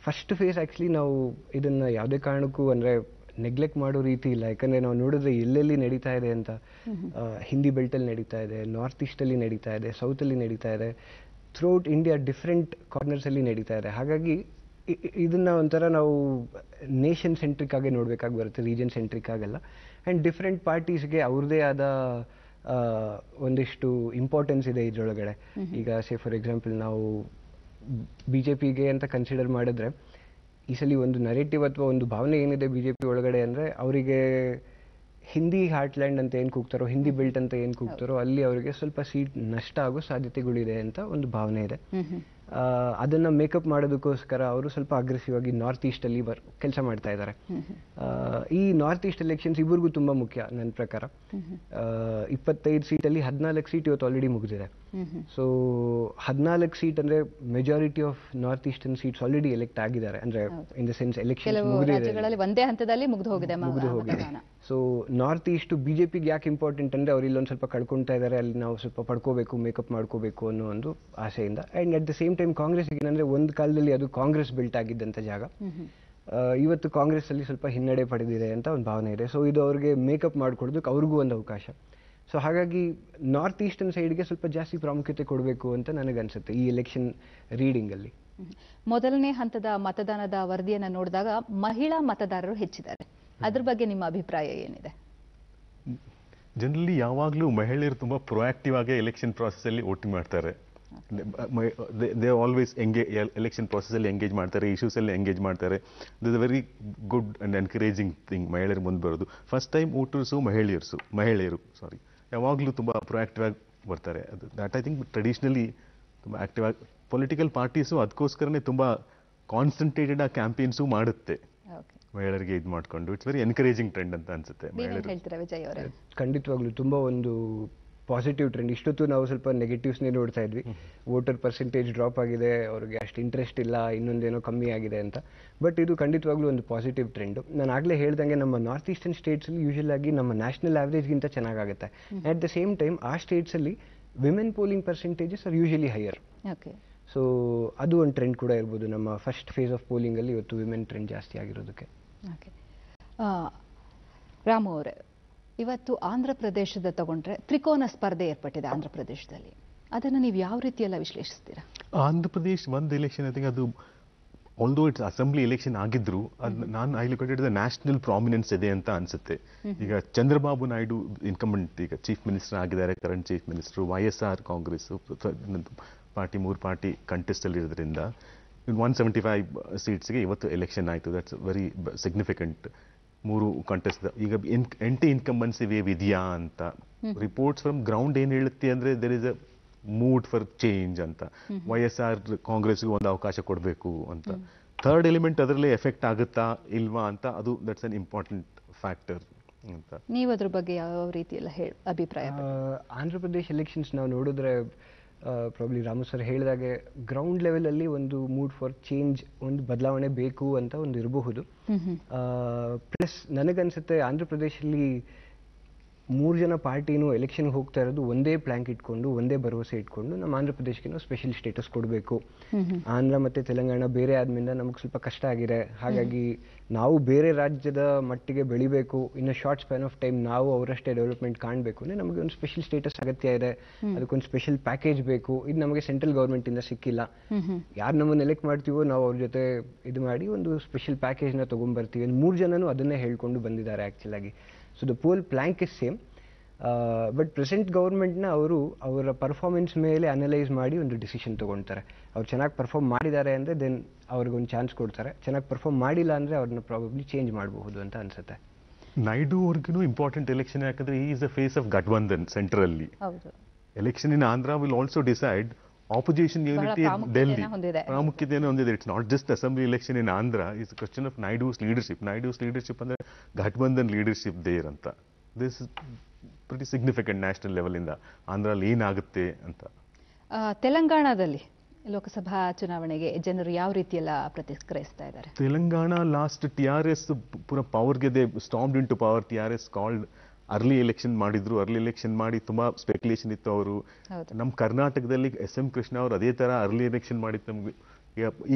ಫಸ್ಟ್ ಫೇಸ್ ಆ್ಯಕ್ಚುಲಿ ನಾವು ಇದನ್ನು ಯಾವುದೇ ಕಾರಣಕ್ಕೂ ಅಂದರೆ ನೆಗ್ಲೆಕ್ಟ್ ಮಾಡೋ ರೀತಿ ಇಲ್ಲ. ಯಾಕಂದರೆ ನಾವು ನೋಡಿದ್ರೆ ಎಲ್ಲೆಲ್ಲಿ ನಡೀತಾ ಇದೆ ಅಂತ. ಹಿಂದಿ ಬೆಲ್ಟಲ್ಲಿ ನಡೀತಾ ಇದೆ, ನಾರ್ತ್ ಈಸ್ಟಲ್ಲಿ ನಡೀತಾ ಇದೆ, ಸೌತಲ್ಲಿ ನಡೀತಾ ಇದೆ, ಥ್ರೂಔಟ್ ಇಂಡಿಯಾ ಡಿಫ್ರೆಂಟ್ ಕಾರ್ನರ್ಸಲ್ಲಿ ನಡೀತಾ ಇದೆ. ಹಾಗಾಗಿ ಇದನ್ನು ಒಂಥರ ನಾವು ನೇಷನ್ ಸೆಂಟ್ರಿಕ್ ಆಗಿ ನೋಡಬೇಕಾಗಿ ಬರುತ್ತೆ, ರೀಜನ್ ಸೆಂಟ್ರಿಕ್ ಆಗಲ್ಲ. ಆ್ಯಂಡ್ ಡಿಫ್ರೆಂಟ್ ಪಾರ್ಟೀಸ್ಗೆ ಅವ್ರದ್ದೇ ಆದ ಒಂದಿಷ್ಟು ಇಂಪಾರ್ಟೆನ್ಸ್ ಇದೆ ಇದರೊಳಗಡೆ. ಈಗ ಫಾರ್ ಎಕ್ಸಾಂಪಲ್ ನಾವು BJPಗೆ ಅಂತ ಕನ್ಸಿಡರ್ ಮಾಡಿದ್ರೆ ಈ ಸಲ ಒಂದು ನರೇಟಿವ್ ಅಥವಾ ಒಂದು ಭಾವನೆ ಏನಿದೆ BJP ಒಳಗಡೆ ಅಂದರೆ, ಅವರಿಗೆ ಹಿಂದಿ ಹಾರ್ಟ್ಲ್ಯಾಂಡ್ ಅಂತ ಏನು ಕೂಗ್ತಾರೋ, ಹಿಂದಿ ಬೆಲ್ಟ್ ಅಂತ ಏನು ಕೂಗ್ತಾರೋ, ಅಲ್ಲಿ ಅವರಿಗೆ ಸ್ವಲ್ಪ ಸೀಟ್ ನಷ್ಟ ಆಗೋ ಸಾಧ್ಯತೆಗಳಿದೆ ಅಂತ ಒಂದು ಭಾವನೆ ಇದೆ. ಅದನ್ನು ಮೇಕಪ್ ಮಾಡೋದಕ್ಕೋಸ್ಕರ ಅವರು ಸ್ವಲ್ಪ ಅಗ್ರೆಸಿವ್ ಆಗಿ ನಾರ್ತ್ ಈಸ್ಟಲ್ಲಿ ಕೆಲಸ ಮಾಡ್ತಾ ಇದ್ದಾರೆ. ಈ ನಾರ್ತ್ ಈಸ್ಟ್ ಎಲೆಕ್ಷನ್ಸ್ ಇಬ್ಬರಿಗೂ ತುಂಬ ಮುಖ್ಯ ನನ್ನ ಪ್ರಕಾರ. 25 ಸೀಟಲ್ಲಿ 14 ಸೀಟ್ ಇವತ್ತು ಆಲ್ರೆಡಿ ಮುಗಿದಿದೆ. ಸೊ 14 ಸೀಟ್ ಅಂದರೆ majority of north eastern seats already elect ಆಗಿದ್ದಾರೆ. ಅಂದರೆ ಇನ್ ದ ಸೆನ್ಸ್ ಎಲೆಕ್ಷನ್ ಒಂದೇ ಹಂತದಲ್ಲಿ ಮುಗಿದು ಹೋಗಿದೆ. ಸೊ ನಾರ್ತ್ ಈಸ್ಟ್ BJPಗೆ ಯಾಕೆ ಇಂಪಾರ್ಟೆಂಟ್ ಅಂದರೆ ಅವ್ರು ಇಲ್ಲೊಂದು ಸ್ವಲ್ಪ ಕಳ್ಕೊಳ್ತಾ ಇದ್ದಾರೆ, ಅಲ್ಲಿ ನಾವು ಸ್ವಲ್ಪ ಪಡ್ಕೋಬೇಕು, ಮೇಕಪ್ ಮಾಡ್ಕೋಬೇಕು ಅನ್ನೋ ಒಂದು ಆಸೆಯಿಂದ. And at the same time ಕಾಂಗ್ರೆಸ್ಗೆ ಏನಂದರೆ ಒಂದು ಕಾಲದಲ್ಲಿ ಅದು ಕಾಂಗ್ರೆಸ್ ಬೆಲ್ಟ್ ಆಗಿದ್ದಂಥ ಜಾಗ ಇವತ್ತು ಕಾಂಗ್ರೆಸ್ ಅಲ್ಲಿ ಸ್ವಲ್ಪ ಹಿನ್ನಡೆ ಪಡೆದಿದೆ ಅಂತ ಒಂದು ಭಾವನೆ ಇದೆ. ಸೊ ಇದು ಅವ್ರಿಗೆ ಮೇಕಪ್ ಮಾಡ್ಕೊಡೋದಕ್ಕೆ ಅವ್ರಿಗೂ ಒಂದು ಅವಕಾಶ. ಸೊ ಹಾಗಾಗಿ ನಾರ್ತ್ ಈಸ್ಟರ್ನ್ ಸೈಡ್ಗೆ ಸ್ವಲ್ಪ ಜಾಸ್ತಿ ಪ್ರಾಮುಖ್ಯತೆ ಕೊಡಬೇಕು ಅಂತ ನನಗನ್ಸುತ್ತೆ ಈ ಎಲೆಕ್ಷನ್ ರೀಡಿಂಗಲ್ಲಿ. ಮೊದಲನೇ ಹಂತದ ಮತದಾನದ ವರದಿಯನ್ನು ನೋಡಿದಾಗ ಮಹಿಳಾ ಮತದಾರರು ಹೆಚ್ಚಿದ್ದಾರೆ. ಅದ್ರ ಬಗ್ಗೆ ನಿಮ್ಮ ಅಭಿಪ್ರಾಯ ಏನಿದೆ? ಜನರಲಿ ಯಾವಾಗಲೂ ಮಹಿಳೆಯರು ತುಂಬಾ ಪ್ರೊಆಕ್ಟಿವ್ ಆಗಿ ಎಲೆಕ್ಷನ್ ಪ್ರಾಸೆಸ್ ಅಲ್ಲಿ ವೋಟಿಂಗ್ ಮಾಡ್ತಾರೆ. ದೇ ಆಲ್ವೇಸ್ ಎಲೆಕ್ಷನ್ ಪ್ರಾಸೆಸ್ ಅಲ್ಲಿ ಎಂಗೇಜ್ ಮಾಡ್ತಾರೆ, ಇಶ್ಯೂಸ್ ಅಲ್ಲಿ ಎಂಗೇಜ್ ಮಾಡ್ತಾರೆ. This a very good and encouraging thing ಮಹಿಳೆಯರು ಮುಂದೆ ಬರೋದು. ಫಸ್ಟ್ ಟೈಮ್ ವೋಟರ್ಸು ಮಹಿಳೆಯರು ಯಾವಾಗಲೂ ತುಂಬ ಪ್ರೊಆಕ್ಟಿವ್ ಆಗಿ ಬರ್ತಾರೆ. ಅದು ದಟ್ ಐ ಥಿಂಕ್ ಟ್ರೆಡಿಷನಲಿ ತುಂಬ ಆಕ್ಟಿವ್ ಆಗಿ ಪೊಲಿಟಿಕಲ್ ಪಾರ್ಟೀಸು ಅದಕ್ಕೋಸ್ಕರನೇ ತುಂಬ ಕಾನ್ಸಂಟ್ರೇಟೆಡ್ ಆಗಿ ಕ್ಯಾಂಪೇನ್ಸು ಮಾಡುತ್ತೆ ಮಹಿಳೆಯರಿಗೆ ಇದು ಮಾಡ್ಕೊಂಡು. ಇಟ್ಸ್ ವೆರಿ ಎನ್ಕರೇಜಿಂಗ್ ಟ್ರೆಂಡ್ ಅಂತ ಅನ್ಸುತ್ತೆ. ಹೇಳ್ತೀರಾ ವಿಜಯ್ ಅವರೇ? ಖಂಡಿತವಾಗ್ಲೂ ತುಂಬ ಒಂದು ಪಾಸಿಟಿವ್ ಟ್ರೆಂಡ್. ಇಷ್ಟೊತ್ತು ನಾವು ಸ್ವಲ್ಪ ನೆಗೆಟಿವ್ಸ್ನೇ ನೋಡ್ತಾ ಇದ್ವಿ, ವೋಟರ್ ಪರ್ಸೆಂಟೇಜ್ ಡ್ರಾಪ್ ಆಗಿದೆ, ಅವ್ರಿಗೆ ಅಷ್ಟು ಇಂಟ್ರೆಸ್ಟ್ ಇಲ್ಲ, ಇನ್ನೊಂದೇನೋ ಕಮ್ಮಿ ಆಗಿದೆ ಅಂತ. ಬಟ್ ಇದು ಖಂಡಿತವಾಗ್ಲೂ ಒಂದು ಪಾಸಿಟಿವ್ ಟ್ರೆಂಡು. ನಾನು ಆಗಲೇ ಹೇಳ್ದಂಗೆ ನಮ್ಮ ನಾರ್ತ್ ಈಸ್ಟರ್ನ್ ಸ್ಟೇಟ್ಸಲ್ಲಿ ಯೂಶಲ್ ಆಗಿ ನಮ್ಮ ನ್ಯಾಷನಲ್ ಆವ್ರೇಜ್ಗಿಂತ ಚೆನ್ನಾಗುತ್ತೆ. ಅಟ್ ದ ಸೇಮ್ ಟೈಮ್ ಆ ಸ್ಟೇಟ್ಸಲ್ಲಿ women polling percentages are usually higher. So ಅದು ಒಂದು ಟ್ರೆಂಡ್ ಕೂಡ ಇರ್ಬೋದು. ನಮ್ಮ ಫಸ್ಟ್ ಫೇಸ್ ಆಫ್ ಪೋಲಿಂಗಲ್ಲಿ ಇವತ್ತು ವಿಮೆನ್ ಟ್ರೆಂಡ್ ಜಾಸ್ತಿ ಆಗಿರೋದಕ್ಕೆ. ರಾಮು ಅವರೇ, ಇವತ್ತು ಆಂಧ್ರ ಪ್ರದೇಶದ ತಗೊಂಡ್ರೆ ತ್ರಿಕೋನ ಸ್ಪರ್ಧೆ ಏರ್ಪಟ್ಟಿದೆ ಆಂಧ್ರ ಪ್ರದೇಶದಲ್ಲಿ. ಅದನ್ನು ನೀವು ಯಾವ ರೀತಿಯೆಲ್ಲ ವಿಶ್ಲೇಷಿಸ್ತೀರಾ? ಆಂಧ್ರ ಪ್ರದೇಶ್ ಒಂದು ಎಲೆಕ್ಷನ್ ಐ ಥಿಂಕ್ ಅದು ಆಲ್ದೋ ಇಟ್ಸ್ ಅಸೆಂಬ್ಲಿ ಎಲೆಕ್ಷನ್ ಆಗಿದ್ರು ಅದು ನಾನು I look at national prominence ಇದೆ ಅಂತ ಅನ್ಸುತ್ತೆ. ಈಗ ಚಂದ್ರಬಾಬು ನಾಯ್ಡು ಇನ್ಕಂಬೆಂಟ್ ಈಗ ಚೀಫ್ ಮಿನಿಸ್ಟರ್ ಆಗಿದ್ದಾರೆ, current chief minister. YSR Congress party 3 party contest ಅಲ್ಲಿ ಇರೋದ್ರಿಂದ 175 ಸೀಟ್ಸ್ಗೆ ಇವತ್ತು ಎಲೆಕ್ಷನ್ ಆಯಿತು. That's very significant. 3 ಕಂಟೆಸ್ಟ್. ಈಗ 8 ಇನ್ಕಂಬನ್ಸಿ ವೇವ್ ಇದೆಯಾ ಅಂತ ರಿಪೋರ್ಟ್ಸ್ ಫ್ರಮ್ ಗ್ರೌಂಡ್ ಏನ್ ಹೇಳುತ್ತೆ ಅಂದ್ರೆ there is a mood for change ಅಂತ. YSR ಕಾಂಗ್ರೆಸ್ಗೆ ಒಂದು ಅವಕಾಶ ಕೊಡಬೇಕು ಅಂತ. ಥರ್ಡ್ ಎಲಿಮೆಂಟ್ ಅದರಲ್ಲೇ ಎಫೆಕ್ಟ್ ಆಗುತ್ತಾ ಇಲ್ವಾ ಅಂತ ಅದು ದಟ್ಸ್ ಅನ್ ಇಂಪಾರ್ಟೆಂಟ್ ಫ್ಯಾಕ್ಟರ್ ಅಂತ. ನೀವು ಅದ್ರ ಬಗ್ಗೆ ಯಾವ ರೀತಿ ಎಲ್ಲ ಅಭಿಪ್ರಾಯ? ಆಂಧ್ರ ಪ್ರದೇಶ್ ಎಲೆಕ್ಷನ್ಸ್ ನಾವು ನೋಡಿದ್ರೆ ಪ್ರಾಬ್ಲಿ ರಾಮು ಸರ್ ಹೇಳಿದಾಗೆ ಗ್ರೌಂಡ್ ಲೆವೆಲಲ್ಲಿ ಒಂದು ಮೂಡ್ ಫಾರ್ ಚೇಂಜ್, ಒಂದು ಬದಲಾವಣೆ ಬೇಕು ಅಂತ ಒಂದು ಇರಬಹುದು. ಪ್ಲಸ್ ನನಗನ್ಸುತ್ತೆ ಆಂಧ್ರ ಪ್ರದೇಶಲ್ಲಿ 3 ಜನ ಪಾರ್ಟಿನೂ ಎಲೆಕ್ಷನ್ಗೆ ಹೋಗ್ತಾ ಇರೋದು ಒಂದೇ ಪ್ಲಾಂಕ್ ಇಟ್ಕೊಂಡು, ಒಂದೇ ಭರವಸೆ ಇಟ್ಕೊಂಡು ನಮ್ಮ ಆಂಧ್ರ ಪ್ರದೇಶಕ್ಕೆ ಸ್ಪೆಷಲ್ ಸ್ಟೇಟಸ್ ಕೊಡಬೇಕು. ಆಂಧ್ರ ಮತ್ತು ತೆಲಂಗಾಣ ಬೇರೆ ಆದ್ಮೇಲೆ ನಮಗೆ ಸ್ವಲ್ಪ ಕಷ್ಟ ಆಗಿದೆ. ಹಾಗಾಗಿ ನಾವು ಬೇರೆ ರಾಜ್ಯದ ಮಟ್ಟಿಗೆ ಬೆಳಿಬೇಕು, ಇನ್ನು ಶಾರ್ಟ್ ಸ್ಪ್ಯಾನ್ ಆಫ್ ಟೈಮ್ ನಾವು ಅವರಷ್ಟೇ ಡೆವಲಪ್ಮೆಂಟ್ ಕಾಣಬೇಕು ಅಂದರೆ ನಮಗೆ ಒಂದು ಸ್ಪೆಷಲ್ ಸ್ಟೇಟಸ್ ಅಗತ್ಯ ಇದೆ. ಅದಕ್ಕೊಂದು ಸ್ಪೆಷಲ್ ಪ್ಯಾಕೇಜ್ ಬೇಕು. ಇದು ನಮಗೆ ಸೆಂಟ್ರಲ್ ಗೌರ್ಮೆಂಟ್ ಇಂದ ಸಿಕ್ಕಿಲ್ಲ. ಯಾರು ನಮ್ಮನ್ನು ಎಲೆಕ್ಟ್ ಮಾಡ್ತೀವೋ ನಾವು ಅವ್ರ ಜೊತೆ ಇದು ಮಾಡಿ ಒಂದು ಸ್ಪೆಷಲ್ ಪ್ಯಾಕೇಜ್ನ ತೊಗೊಂಡ್ಬರ್ತೀವಿ. 3 ಜನನೂ ಅದನ್ನೇ ಹೇಳ್ಕೊಂಡು ಬಂದಿದ್ದಾರೆ ಆ್ಯಕ್ಚುಲ್ ಆಗಿ. So the poll plank is same. But present ಗೌರ್ಮೆಂಟ್ನ ಅವರ ಪರ್ಫಾರ್ಮೆನ್ಸ್ ಮೇಲೆ ಅನಲೈಸ್ ಮಾಡಿ ಒಂದು ಡಿಸಿಷನ್ ತೊಗೊಳ್ತಾರೆ. ಅವ್ರು ಚೆನ್ನಾಗಿ ಪರ್ಫಾರ್ಮ್ ಮಾಡಿದ್ದಾರೆ ಅಂದರೆ ದೆನ್ ಅವ್ರಿಗೊಂದು ಚಾನ್ಸ್ ಕೊಡ್ತಾರೆ. ಚೆನ್ನಾಗಿ ಪರ್ಫಾರ್ಮ್ ಮಾಡಿಲ್ಲ ಅಂದರೆ ಅವ್ರನ್ನ ಪ್ರಾಬಬ್ಲಿ ಚೇಂಜ್ ಮಾಡಬಹುದು ಅಂತ ಅನ್ಸುತ್ತೆ. ನಾಯ್ಡು ಅವ್ರಿಗೂ ಇಂಪಾರ್ಟೆಂಟ್ ಎಲೆಕ್ಷನ್ ಯಾಕಂದ್ರೆ ಈ is a face of gathbandhan ಸೆಂಟ್ರಲ್ಲಿ. Election in Andhra will also decide opposition unity Delhi ಪ್ರಾಮುಖ್ಯತೆಯನ್ನು ಹೊಂದಿದೆ. It's not just assembly election in Andhra, is question of Naidu's leadership ಅಂದ್ರೆ ಗಠಬಂಧನ್ ಲೀಡರ್ಶಿಪ್ ದೇರ್ ಅಂತ. This is pretty significant national level ಇಂದ ಆಂಧ್ರಲ್ಲಿ ಏನಾಗುತ್ತೆ ಅಂತ. ತೆಲಂಗಾಣದಲ್ಲಿ ಲೋಕಸಭಾ ಚುನಾವಣೆಗೆ ಜನರು ಯಾವ ರೀತಿಯೆಲ್ಲ ಪ್ರತಿಕ್ರಿಯಿಸ್ತಾ ಇದ್ದಾರೆ? ತೆಲಂಗಾಣ ಲಾಸ್ಟ್ TRS ಪೂರ ಪವರ್ಗೆ they stormed into power. TRS called early election ಮಾಡಿದ್ರು. ಅರ್ಲಿ ಎಲೆಕ್ಷನ್ ಮಾಡಿ ತುಂಬಾ ಸ್ಪೆಕ್ಯುಲೇಷನ್ ಇತ್ತು. ಅವರು ನಮ್ಮ ಕರ್ನಾಟಕದಲ್ಲಿ SM ಕೃಷ್ಣ ಅವರು ಅದೇ ತರ ಅರ್ಲಿ ಎಲೆಕ್ಷನ್ ಮಾಡಿತ್ತು. ನಮ್ಗೆ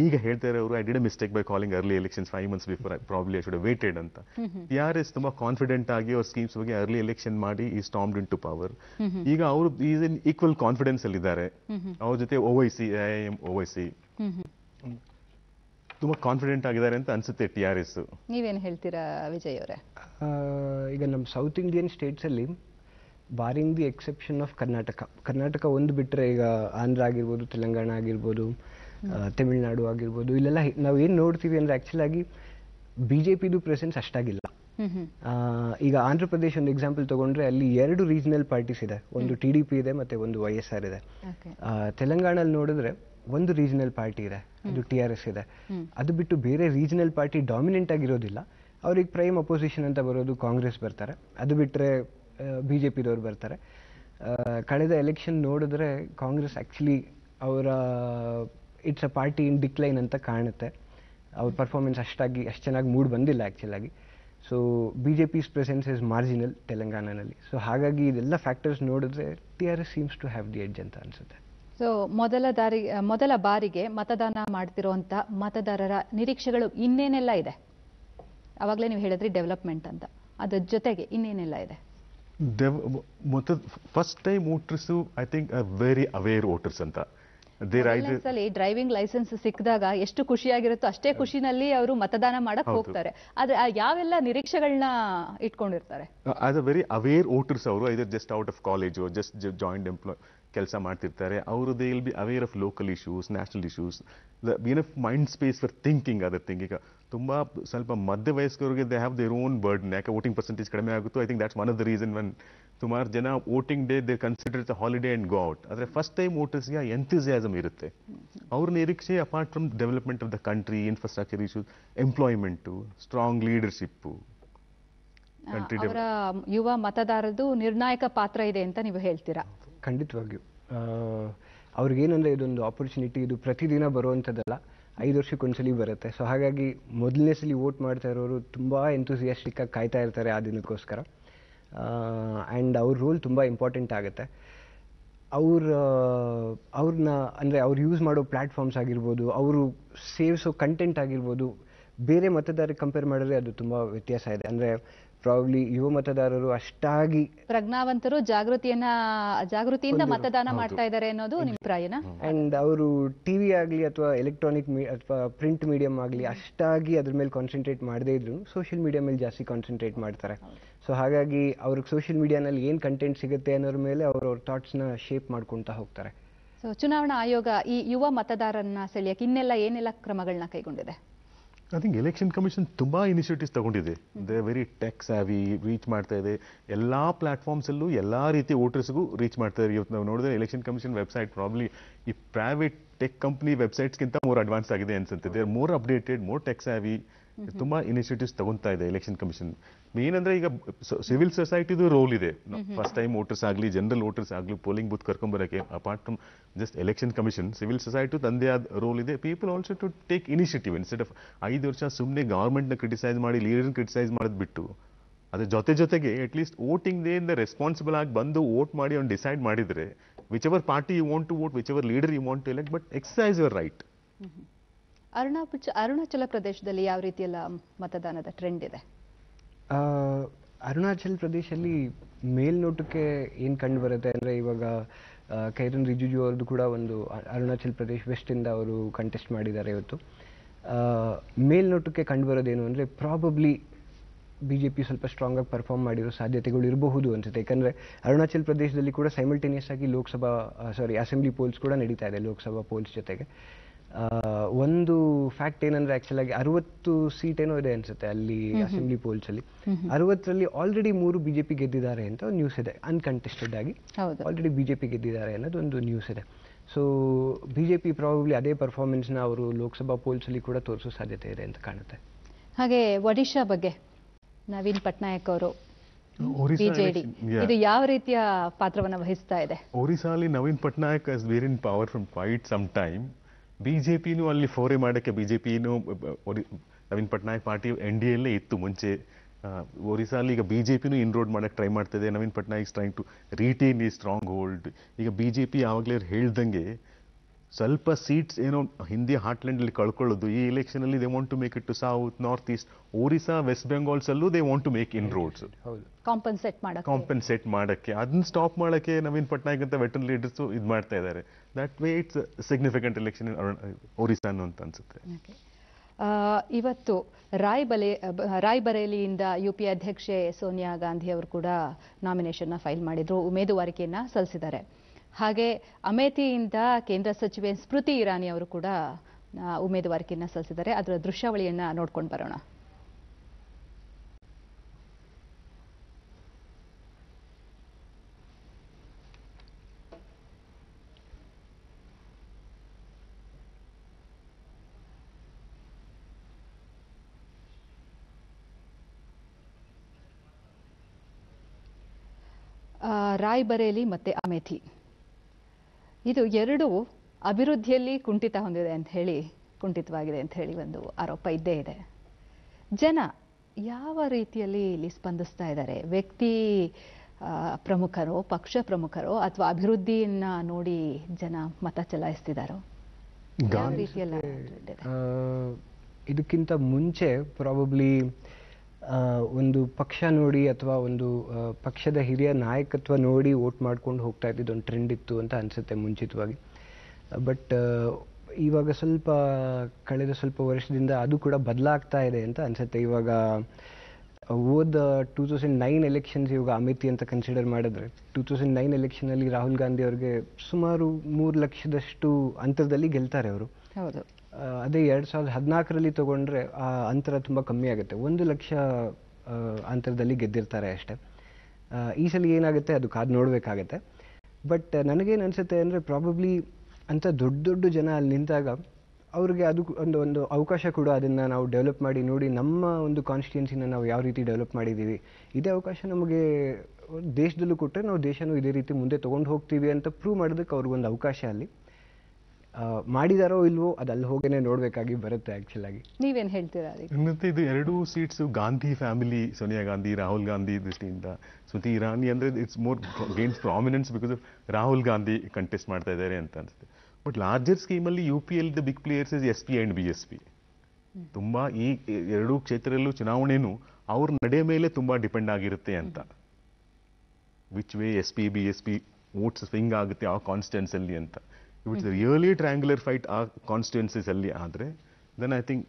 ಈಗ ಹೇಳ್ತಾರೆ ಅವರು I did a mistake by calling early elections 5 months before. Probably I should have weighted ಅಂತ. TRS ತುಂಬಾ ಕಾನ್ಫಿಡೆಂಟ್ ಆಗಿ ಅವ್ರ ಸ್ಕೀಮ್ಸ್ ಬಗ್ಗೆ ಅರ್ಲಿ ಎಲೆಕ್ಷನ್ ಮಾಡಿ ಈ ಸ್ಟಾಮ್ಡ್ ಇನ್ ಟು ಪವರ್. ಈಗ ಅವರು ಈಸ್ ಇನ್ ಈಕ್ವಲ್ ಕಾನ್ಫಿಡೆನ್ಸ್ ಅಲ್ಲಿ ಇದ್ದಾರೆ. ಅವ್ರ ಜೊತೆ OIC ತುಂಬಾ ಕಾನ್ಫಿಡೆಂಟ್ ಆಗಿದ್ದಾರೆ ಅಂತ ಅನ್ಸುತ್ತೆ TRS. ನೀವೇನು ಹೇಳ್ತೀರಾ ವಿಜಯ್ ಅವರೇ? ಈಗ ನಮ್ಮ ಸೌತ್ ಇಂಡಿಯನ್ ಸ್ಟೇಟ್ಸಲ್ಲಿ barring the exception of Karnataka ಒಂದು ಬಿಟ್ಟರೆ ಈಗ ಆಂಧ್ರ ಆಗಿರ್ಬೋದು, ತೆಲಂಗಾಣ ಆಗಿರ್ಬೋದು, ತಮಿಳುನಾಡು ಆಗಿರ್ಬೋದು, ಇಲ್ಲೆಲ್ಲ ನಾವು ಏನು ನೋಡ್ತೀವಿ ಅಂದರೆ ಆ್ಯಕ್ಚುಲ್ ಆಗಿ BJPದು ಪ್ರೆಸೆನ್ಸ್ ಅಷ್ಟಾಗಿಲ್ಲ. ಈಗ ಆಂಧ್ರ ಪ್ರದೇಶ್ ಒಂದು ಎಕ್ಸಾಂಪಲ್ ತಗೊಂಡ್ರೆ ಅಲ್ಲಿ 2 ರೀಜನಲ್ ಪಾರ್ಟೀಸ್ ಇದೆ. ಒಂದು TDP ಇದೆ ಮತ್ತು ಒಂದು YSR ಇದೆ. ತೆಲಂಗಾಣಲ್ಲಿ ನೋಡಿದ್ರೆ ಒಂದು ರೀಜನಲ್ ಪಾರ್ಟಿ ಇದೆ, ಅದು TRS ಇದೆ. ಅದು ಬಿಟ್ಟು ಬೇರೆ ರೀಜನಲ್ ಪಾರ್ಟಿ ಡಾಮಿನೆಂಟ್ ಆಗಿರೋದಿಲ್ಲ. ಅವ್ರಿಗೆ ಪ್ರೈಮ್ ಅಪೋಸಿಷನ್ ಅಂತ ಬರೋದು ಕಾಂಗ್ರೆಸ್ ಬರ್ತಾರೆ. ಅದು ಬಿಟ್ಟರೆ BJPದವ್ರು ಬರ್ತಾರೆ. ಕಳೆದ ಎಲೆಕ್ಷನ್ ನೋಡಿದ್ರೆ ಕಾಂಗ್ರೆಸ್ ಆ್ಯಕ್ಚುಲಿ ಅವರ it's a party in decline ಅಂತ ಕಾಣುತ್ತೆ. ಅವ್ರ ಪರ್ಫಾರ್ಮೆನ್ಸ್ ಅಷ್ಟು ಚೆನ್ನಾಗಿ ಮೂಡ್ ಬಂದಿಲ್ಲ ಆ್ಯಕ್ಚುಲ್ ಆಗಿ. So BJP's presence is marginal ತೆಲಂಗಾಣನಲ್ಲಿ. ಸೊ ಹಾಗಾಗಿ ಇದೆಲ್ಲ ಫ್ಯಾಕ್ಟರ್ಸ್ ನೋಡಿದ್ರೆ TRS seems to have the edge ಅಂತ ಅನ್ಸುತ್ತೆ. ಸೊ ಮೊದಲ ಬಾರಿಗೆ ಮತದಾನ ಮಾಡ್ತಿರುವಂಥ ಮತದಾರರ ನಿರೀಕ್ಷೆಗಳು ಇನ್ನೇನೆಲ್ಲ ಇದೆ? ಅವಾಗಲೇ ನೀವು ಹೇಳಿದ್ರಿ ಡೆವಲಪ್ಮೆಂಟ್ ಅಂತ, ಅದ್ರ ಜೊತೆಗೆ ಇನ್ನೇನೆಲ್ಲ ಇದೆ? First time voters I think very aware voters ಅಂತ. ಡ್ರೈವಿಂಗ್ ಲೈಸೆನ್ಸ್ ಸಿಕ್ಕಿದಾಗ ಎಷ್ಟು ಖುಷಿಯಾಗಿರುತ್ತೋ ಅಷ್ಟೇ ಖುಷಿನಲ್ಲಿ ಅವರು ಮತದಾನ ಮಾಡಕ್ ಹೋಗ್ತಾರೆ. ಆದ್ರೆ ಯಾವೆಲ್ಲ ನಿರೀಕ್ಷೆಗಳನ್ನ ಇಟ್ಕೊಂಡಿರ್ತಾರೆ? As a very aware voters ಅವರು either just out of college just joined ಕೆಲಸ ಮಾಡ್ತಿರ್ತಾರೆ. ಅವರು they will be aware of local issues, national issues, enough mind space for thinking other thing. ಈಗ ತುಂಬ ಸ್ವಲ್ಪ ಮಧ್ಯ ವಯಸ್ಕರಿಗೆ they have their own burden. ಯಾಕೆ ವೋಟಿಂಗ್ ಪರ್ಸೆಂಟೇಜ್ ಕಡಿಮೆ ಆಗುತ್ತೋ, I think that's one of the reason. One ಸುಮಾರು ಜನ voting day they consider it holiday and go out. ಆದರೆ ಫಸ್ಟ್ ಟೈಮ್ ವೋಟರ್ಸ್ಗೆ ಎಂಥೂಸಿಯಾಸಮ್ ಇರುತ್ತೆ. ಅವ್ರ ನಿರೀಕ್ಷೆ apart from development of the country, infrastructure issues, employment, strong leadership, ಅವರ ಯುವ ಮತದಾರರದು ನಿರ್ಣಾಯಕ ಪಾತ್ರ ಇದೆ ಅಂತ ನೀವು ಹೇಳ್ತೀರಾ? ಖಂಡಿತವಾಗಿಯೂ. ಅವ್ರಿಗೇನಂದರೆ ಇದೊಂದು ಆಪರ್ಚುನಿಟಿ, ಇದು ಪ್ರತಿದಿನ ಬರುವಂಥದ್ದಲ್ಲ, 5 ವರ್ಷಕ್ಕೊಂದ್ಸಲಿ ಬರುತ್ತೆ. ಸೊ ಹಾಗಾಗಿ ಮೊದಲನೇ ಸಲ ವೋಟ್ ಮಾಡ್ತಾ ಇರೋರು ತುಂಬ ಎಂಥೂಸಿಯಾಸ್ಟಿಕ್ ಆಗಿ ಕಾಯ್ತಾ ಇರ್ತಾರೆ ಆ ದಿನಕ್ಕೋಸ್ಕರ. ಆ್ಯಂಡ್ ಅವ್ರ ರೋಲ್ ತುಂಬ ಇಂಪಾರ್ಟೆಂಟ್ ಆಗುತ್ತೆ. ಅವ್ರನ್ನ ಅಂದರೆ ಅವ್ರು ಯೂಸ್ ಮಾಡೋ ಪ್ಲ್ಯಾಟ್ಫಾರ್ಮ್ಸ್ ಆಗಿರ್ಬೋದು, ಅವರು ಸೇವಿಸೋ ಕಂಟೆಂಟ್ ಆಗಿರ್ಬೋದು, ಬೇರೆ ಮತದಾರರಿಗೆ ಕಂಪೇರ್ ಮಾಡಿದ್ರೆ ಅದು ತುಂಬ ವ್ಯತ್ಯಾಸ ಇದೆ. ಅಂದರೆ ಪ್ರಾಬಬ್ಲಿ ಯುವ ಮತದಾರರು ಅಷ್ಟಾಗಿ ಪ್ರಜ್ಞಾವಂತರು, ಜಾಗೃತಿಯಿಂದ ಮತದಾನ ಮಾಡ್ತಾ ಇದ್ದಾರೆ ಅನ್ನೋದು ನಿಮ್ಮ ಅಭಿಪ್ರಾಯನ? ಆ್ಯಂಡ್ ಅವರು ಟಿವಿ ಆಗಲಿ ಅಥವಾ ಎಲೆಕ್ಟ್ರಾನಿಕ್ ಅಥವಾ ಪ್ರಿಂಟ್ ಮೀಡಿಯಂ ಆಗಲಿ ಅಷ್ಟಾಗಿ ಅದ್ರ ಮೇಲೆ ಕಾನ್ಸಂಟ್ರೇಟ್ ಮಾಡದೇ ಇದ್ರು ಸೋಷಿಯಲ್ ಮೀಡಿಯಾ ಮೇಲೆ ಜಾಸ್ತಿ ಕಾನ್ಸಂಟ್ರೇಟ್ ಮಾಡ್ತಾರೆ. ಸೊ ಹಾಗಾಗಿ ಅವ್ರಿಗೆ ಸೋಷಿಯಲ್ ಮೀಡಿಯಾನಲ್ಲಿ ಏನು ಕಂಟೆಂಟ್ ಸಿಗುತ್ತೆ ಅನ್ನೋದ್ರ ಮೇಲೆ ಅವ್ರವ್ರ ಥಾಟ್ಸ್ನ ಶೇಪ್ ಮಾಡ್ಕೊತಾ ಹೋಗ್ತಾರೆ. ಸೊ ಚುನಾವಣಾ ಆಯೋಗ ಈ ಯುವ ಮತದಾರರನ್ನ ಸೆಳೆಯಕ್ಕೆ ಏನೆಲ್ಲ ಕ್ರಮಗಳನ್ನ ಕೈಗೊಂಡಿದೆ? ಐ ಥಿಂಕ್ ಎಲೆಕ್ಷನ್ ಕಮಿಷನ್ ತುಂಬ ಇನಿಷಿಯೇಟಿವ್ಸ್ ತಗೊಂಡಿದೆ. ದೇ ವೆರಿ ಟೆಕ್ ಸ್ಯಾವಿ, ರೀಚ್ ಮಾಡ್ತಾ ಇದೆ ಎಲ್ಲ ಪ್ಲಾಟ್ಫಾರ್ಮ್ಸಲ್ಲೂ, ಎಲ್ಲ ರೀತಿಯ ವೋಟರ್ಸ್ಗೂ ರೀಚ್ ಮಾಡ್ತಾ ಇದೆ. ಇವತ್ತು ನಾವು ನೋಡಿದ್ರೆ ಎಲೆಕ್ಷನ್ ಕಮಿಷನ್ ವೆಬ್ಸೈಟ್ ಪ್ರಾಬ್ಲಿ ಈ ಪ್ರೈವೇಟ್ ಟೆಕ್ ಕಂಪ್ನಿ ವೆಬ್ಸೈಟ್ಸ್ಗಿಂತ ಮೋರ್ ಅಡ್ವಾನ್ಸ್ ಆಗಿದೆ ಅನ್ಸುತ್ತೆ. They are more updated, more tech savvy. ತುಂಬ ಇನಿಷಿಯೇಟಿವ್ಸ್ ತಗೊತಾ ಇದೆ ಎಲೆಕ್ಷನ್ ಕಮಿಷನ್. ಮೇನ್ ಅಂದ್ರೆ ಈಗ ಸಿವಿಲ್ ಸೊಸೈಟಿದು ರೋಲ್ ಇದೆ. ಫಸ್ಟ್ ಟೈಮ್ ವೋಟರ್ಸ್ ಆಗಲಿ, ಜನರಲ್ ವೋಟರ್ಸ್ ಆಗಲಿ, ಪೋಲಿಂಗ್ ಬೂತ್ ಕರ್ಕೊಂಬರಕ್ಕೆ apart from just election commission, civil society ತಂದೆ ಆದ ರೋಲ್ ಇದೆ. People also to take initiative. Instead of 5 ವರ್ಷ ಸುಮ್ಮನೆ ಗವರ್ಮೆಂಟ್ನ ಕ್ರಿಟಿಸೈಸ್ ಮಾಡಿ, ಲೀಡರ್ನ ಕ್ರಿಟಿಸೈಸ್ ಮಾಡೋದು ಬಿಟ್ಟು, ಅದ್ರ ಜೊತೆಗೆ ಅಟ್ಲೀಸ್ಟ್ ವೋಟಿಂಗ್ ಡೇ ಇಂದ ರೆಸ್ಪಾನ್ಸಿಬಲ್ ಆಗಿ ಬಂದು ವೋಟ್ ಮಾಡಿ ಅವ್ನು ಡಿಸೈಡ್ ಮಾಡಿದ್ರೆ, whichever party you want to vote, whichever leader you want to elect, but exercise your right. Arunachal ಪ್ರದೇಶದಲ್ಲಿ ಯಾವ ರೀತಿಯಲ್ಲ ಮತದಾನದ ಟ್ರೆಂಡ್ ಇದೆ? ಅರುಣಾಚಲ್ ಪ್ರದೇಶಲ್ಲಿ ಮೇಲ್ನೋಟಕ್ಕೆ ಏನು ಕಂಡು ಬರುತ್ತೆ ಅಂದರೆ, ಇವಾಗ ಕೈರನ್ ರಿಜಿಜು ಅವ್ರದ್ದು ಕೂಡ ಒಂದು ಅರುಣಾಚಲ್ ಪ್ರದೇಶ್ ವೆಸ್ಟಿಂದ ಅವರು ಕಂಟೆಸ್ಟ್ ಮಾಡಿದ್ದಾರೆ ಇವತ್ತು. ಮೇಲ್ನೋಟಕ್ಕೆ ಕಂಡು ಬರೋದೇನು ಅಂದರೆ, ಪ್ರಾಬಬ್ಲಿ BJP ಸ್ವಲ್ಪ ಸ್ಟ್ರಾಂಗ್ ಆಗಿ ಪರ್ಫಾರ್ಮ್ ಮಾಡಿರೋ ಸಾಧ್ಯತೆಗಳು ಇರಬಹುದು ಅನ್ಸುತ್ತೆ. ಯಾಕಂದರೆ ಅರುಣಾಚಲ್ ಪ್ರದೇಶದಲ್ಲಿ ಕೂಡ ಸೈಮಲ್ಟೇನಿಯಸ್ ಆಗಿ ಅಸೆಂಬ್ಲಿ ಪೋಲ್ಸ್ ಕೂಡ ನಡೀತಾ ಇದೆ ಲೋಕಸಭಾ ಪೋಲ್ಸ್ ಜೊತೆಗೆ. ಒಂದು ಫ್ಯಾಕ್ಟ್ ಏನಂದ್ರೆ, ಆಕ್ಚುಲ್ ಆಗಿ 60 ಸೀಟ್ ಏನೋ ಇದೆ ಅನ್ಸುತ್ತೆ ಅಲ್ಲಿ ಅಸೆಂಬ್ಲಿ ಪೋಲ್ಸ್ ಅಲ್ಲಿ. 60ರಲ್ಲಿ ಆಲ್ರೆಡಿ 3 BJP ಗೆದ್ದಿದ್ದಾರೆ ಅಂತ ಒಂದು ನ್ಯೂಸ್ ಇದೆ. ಅನ್ಕಂಟೆಸ್ಟೆಡ್ ಆಗಿ ಆಲ್ರೆಡಿ BJP ಗೆದ್ದಿದ್ದಾರೆ ಅನ್ನೋದು ಒಂದು ನ್ಯೂಸ್ ಇದೆ. ಸೊ BJP ಪ್ರಾಬಬ್ಲಿ ಅದೇ ಪರ್ಫಾರ್ಮೆನ್ಸ್ನ ಅವರು ಲೋಕಸಭಾ ಪೋಲ್ಸ್ ಅಲ್ಲಿ ಕೂಡ ತೋರಿಸೋ ಸಾಧ್ಯತೆ ಇದೆ ಅಂತ ಕಾಣುತ್ತೆ. ಹಾಗೆ ಒಡಿಶಾ ಬಗ್ಗೆ ನವೀನ್ ಪಟ್ನಾಯಕ್ ಅವರು ಬಿಜೆಡಿ ಇದು ಯಾವ ರೀತಿಯ ಪಾತ್ರವನ್ನು ವಹಿಸ್ತಾ ಇದೆ? ಒರಿಸ್ಸಾಲಿ Naveen Patnaik has been in power from quite some time. BJPನೂ ಅಲ್ಲಿ ಫೋರೆ ಮಾಡೋಕ್ಕೆ, BJPನೂ ನವೀನ್ ಪಟ್ನಾಯಕ್ ಪಾರ್ಟಿ NDAಯಲ್ಲೇ ಇತ್ತು ಮುಂಚೆ. ಒರಿಸ್ಸಾಲಿ ಈಗ BJPನೂ ಇನ್ರೋಡ್ ಮಾಡೋಕ್ಕೆ ಟ್ರೈ ಮಾಡ್ತಿದೆ. Naveen Patnaik trying to retain ಈ ಸ್ಟ್ರಾಂಗ್ ಹೋಲ್ಡ್. ಈಗ BJP ಯಾವಾಗಲೇ ಹೇಳ್ದಂಗೆ ಸ್ವಲ್ಪ ಸೀಟ್ಸ್ ಏನೋ ಹಿಂದಿ ಹಾರ್ಟ್ಲ್ಯಾಂಡಲ್ಲಿ ಕಳ್ಕೊಳ್ಳೋದು. ಈ ಎಲೆಕ್ಷನಲ್ಲಿ they want to make it to South, North East, Orissa, west ಬೆಂಗಾಲ್ಸಲ್ಲೂ they want to make in roads compensate ಮಾಡೋಕ್ಕೆ. ಅದನ್ನ ಸ್ಟಾಪ್ ಮಾಡೋಕ್ಕೆ ನವೀನ್ ಪಟ್ನಾಯಕ್ ಅಂತ ವೆಟರ್ನ್ ಲೀಡರ್ಸು ಇದು ಮಾಡ್ತಾ ಇದ್ದಾರೆ. That way it's significant election in Orissa ಅಂತ ಅನ್ಸುತ್ತೆ. ಇವತ್ತು ರಾಯ್ಬರೇಲಿಯಿಂದ UP ಅಧ್ಯಕ್ಷೆ ಸೋನಿಯಾ ಗಾಂಧಿ ಅವರು ಕೂಡ ನಾಮಿನೇಷನ್ನ ಫೈಲ್ ಮಾಡಿದ್ರು, ಉಮೇದುವಾರಿಕೆಯನ್ನ ಸಲ್ಲಿಸಿದ್ದಾರೆ. ಹಾಗೆ ಅಮೇಥಿಯಿಂದ ಕೇಂದ್ರ ಸಚಿವೆ ಸ್ಮೃತಿ ಇರಾನಿ ಅವರು ಕೂಡ ಉಮೇದುವಾರಿಕೆಯನ್ನ ಸಲ್ಲಿಸಿದ್ದಾರೆ. ಅದರ ದೃಶ್ಯಾವಳಿಯನ್ನ ನೋಡ್ಕೊಂಡು ಬರೋಣ. ರಾಯ್ಬರೇಲಿ ಮತ್ತೆ ಅಮೇಥಿ ಇದು ಎರಡು ಅಭಿವೃದ್ಧಿಯಲ್ಲಿ ಕುಂಠಿತವಾಗಿದೆ ಅಂತ ಹೇಳಿ ಒಂದು ಆರೋಪ ಇದ್ದೇ ಇದೆ. ಜನ ಯಾವ ರೀತಿಯಲ್ಲಿ ಇಲ್ಲಿ ಸ್ಪಂದಿಸ್ತಾ ಇದ್ದಾರೆ? ವ್ಯಕ್ತಿ ಪ್ರಮುಖರೋ, ಪಕ್ಷ ಪ್ರಮುಖರೋ, ಅಥವಾ ಅಭಿವೃದ್ಧಿಯನ್ನ ನೋಡಿ ಜನ ಮತ ಚಲಾಯಿಸ್ತಿದ್ದಾರೋ? ಯಾವ ರೀತಿಯಲ್ಲ ಇದಕ್ಕಿಂತ ಮುಂಚೆ ಪ್ರಾಬಬ್ಲಿ ಒಂದು ಪಕ್ಷ ನೋಡಿ ಅಥವಾ ಒಂದು ಪಕ್ಷದ ಹಿರಿಯ ನಾಯಕತ್ವ ನೋಡಿ ವೋಟ್ ಮಾಡ್ಕೊಂಡು ಹೋಗ್ತಾ ಇದ್ದಿದ್ದು ಒಂದು ಟ್ರೆಂಡ್ ಇತ್ತು ಅಂತ ಅನಿಸುತ್ತೆ ಮುಂಚಿತವಾಗಿ. ಬಟ್ ಇವಾಗ ಕಳೆದ ಸ್ವಲ್ಪ ವರ್ಷದಿಂದ ಅದು ಕೂಡ ಬದಲಾಗ್ತಾ ಇದೆ ಅಂತ ಅನಿಸುತ್ತೆ. ಇವಾಗ ಹೋದ 2009 ಎಲೆಕ್ಷನ್ಸ್ ಇವಾಗ ಅಮೇಥಿ ಅಂತ ಕನ್ಸಿಡರ್ ಮಾಡಿದ್ರೆ 2009 ಎಲೆಕ್ಷನಲ್ಲಿ ರಾಹುಲ್ ಗಾಂಧಿ ಅವ್ರಿಗೆ ಸುಮಾರು 3 ಲಕ್ಷದಷ್ಟು ಅಂತರದಲ್ಲಿ ಗೆಲ್ತಾರೆ ಅವರು. ಹೌದು. ಅದೇ 2014ರಲ್ಲಿ ತಗೊಂಡ್ರೆ ಆ ಅಂತರ ತುಂಬ ಕಮ್ಮಿ ಆಗುತ್ತೆ, 1 ಲಕ್ಷ ಅಂತರದಲ್ಲಿ ಗೆದ್ದಿರ್ತಾರೆ ಅಷ್ಟೇ. ಈ ಸಲ ಏನಾಗುತ್ತೆ ಅದು ಕಾದು ನೋಡಬೇಕಾಗತ್ತೆ. ಬಟ್ ನನಗೇನು ಅನಿಸುತ್ತೆ ಅಂದರೆ ಪ್ರಾಬಬ್ಲಿ ಅಂಥ ದೊಡ್ಡ ದೊಡ್ಡ ಜನ ಅಲ್ಲಿ ನಿಂತಾಗ ಅವ್ರಿಗೆ ಅದು ಒಂದು ಅವಕಾಶ ಕೂಡ, ಅದನ್ನು ನಾವು ಡೆವಲಪ್ ಮಾಡಿ ನೋಡಿ ನಮ್ಮ ಒಂದು ಕಾನ್ಸ್ಟಿಟ್ಯೂನ್ಸಿನ ನಾವು ಯಾವ ರೀತಿ ಡೆವಲಪ್ ಮಾಡಿದ್ದೀವಿ, ಇದೇ ಅವಕಾಶ ನಮಗೆ ದೇಶದಲ್ಲೂ ಕೊಟ್ಟರೆ ನಾವು ದೇಶನೂ ಇದೇ ರೀತಿ ಮುಂದೆ ತೊಗೊಂಡು ಹೋಗ್ತೀವಿ ಅಂತ ಪ್ರೂವ್ ಮಾಡೋದಕ್ಕೆ ಅವ್ರಿಗೊಂದು ಅವಕಾಶ ಅಲ್ಲಿ ಮಾಡಿದಾರೋ ಇಲ್ವೋ ಅದು ಅಲ್ಲಿ ಹೋಗೇನೆ ನೋಡಬೇಕಾಗಿ ಬರುತ್ತೆ ಆ್ಯಕ್ಚುಲಾಗಿ. ನೀವೇನು ಹೇಳ್ತೀರಾ? ಮತ್ತೆ ಇದು 2 ಸೀಟ್ಸು ಗಾಂಧಿ ಫ್ಯಾಮಿಲಿ, ಸೋನಿಯಾ ಗಾಂಧಿ, ರಾಹುಲ್ ಗಾಂಧಿ ದೃಷ್ಟಿಯಿಂದ ಸ್ಮೃತಿ ಇರಾನಿ ಅಂದರೆ it's more gains prominence because of Rahul Gandhi contest ಮಾಡ್ತಾ ಇದ್ದಾರೆ ಅಂತ ಅನಿಸುತ್ತೆ. ಬಟ್ ಲಾರ್ಜರ್ ಸ್ಕೀಮಲ್ಲಿ UPL the big players is SP and BSP. ತುಂಬ ಈ 2 ಕ್ಷೇತ್ರದಲ್ಲೂ ಚುನಾವಣೆನೂ ಅವ್ರ ನಡೆ ಮೇಲೆ ತುಂಬ ಡಿಪೆಂಡ್ ಆಗಿರುತ್ತೆ ಅಂತ. Which way SP BSP votes swing ಆಗುತ್ತೆ ಆ ಕಾನ್ಸ್ಟಿಟ್ಯೂನ್ಸಲ್ಲಿ ಅಂತ. ಇಟ್ಸ್ ರಿಯಲಿ ಟ್ರ್ಯಾಂಗ್ಯುಲರ್ ಫೈಟ್ ಆ ಕಾನ್ಸ್ಟಿಟ್ಯೂನ್ಸೀಸ್ ಅಲ್ಲಿ ಆದರೆ then I think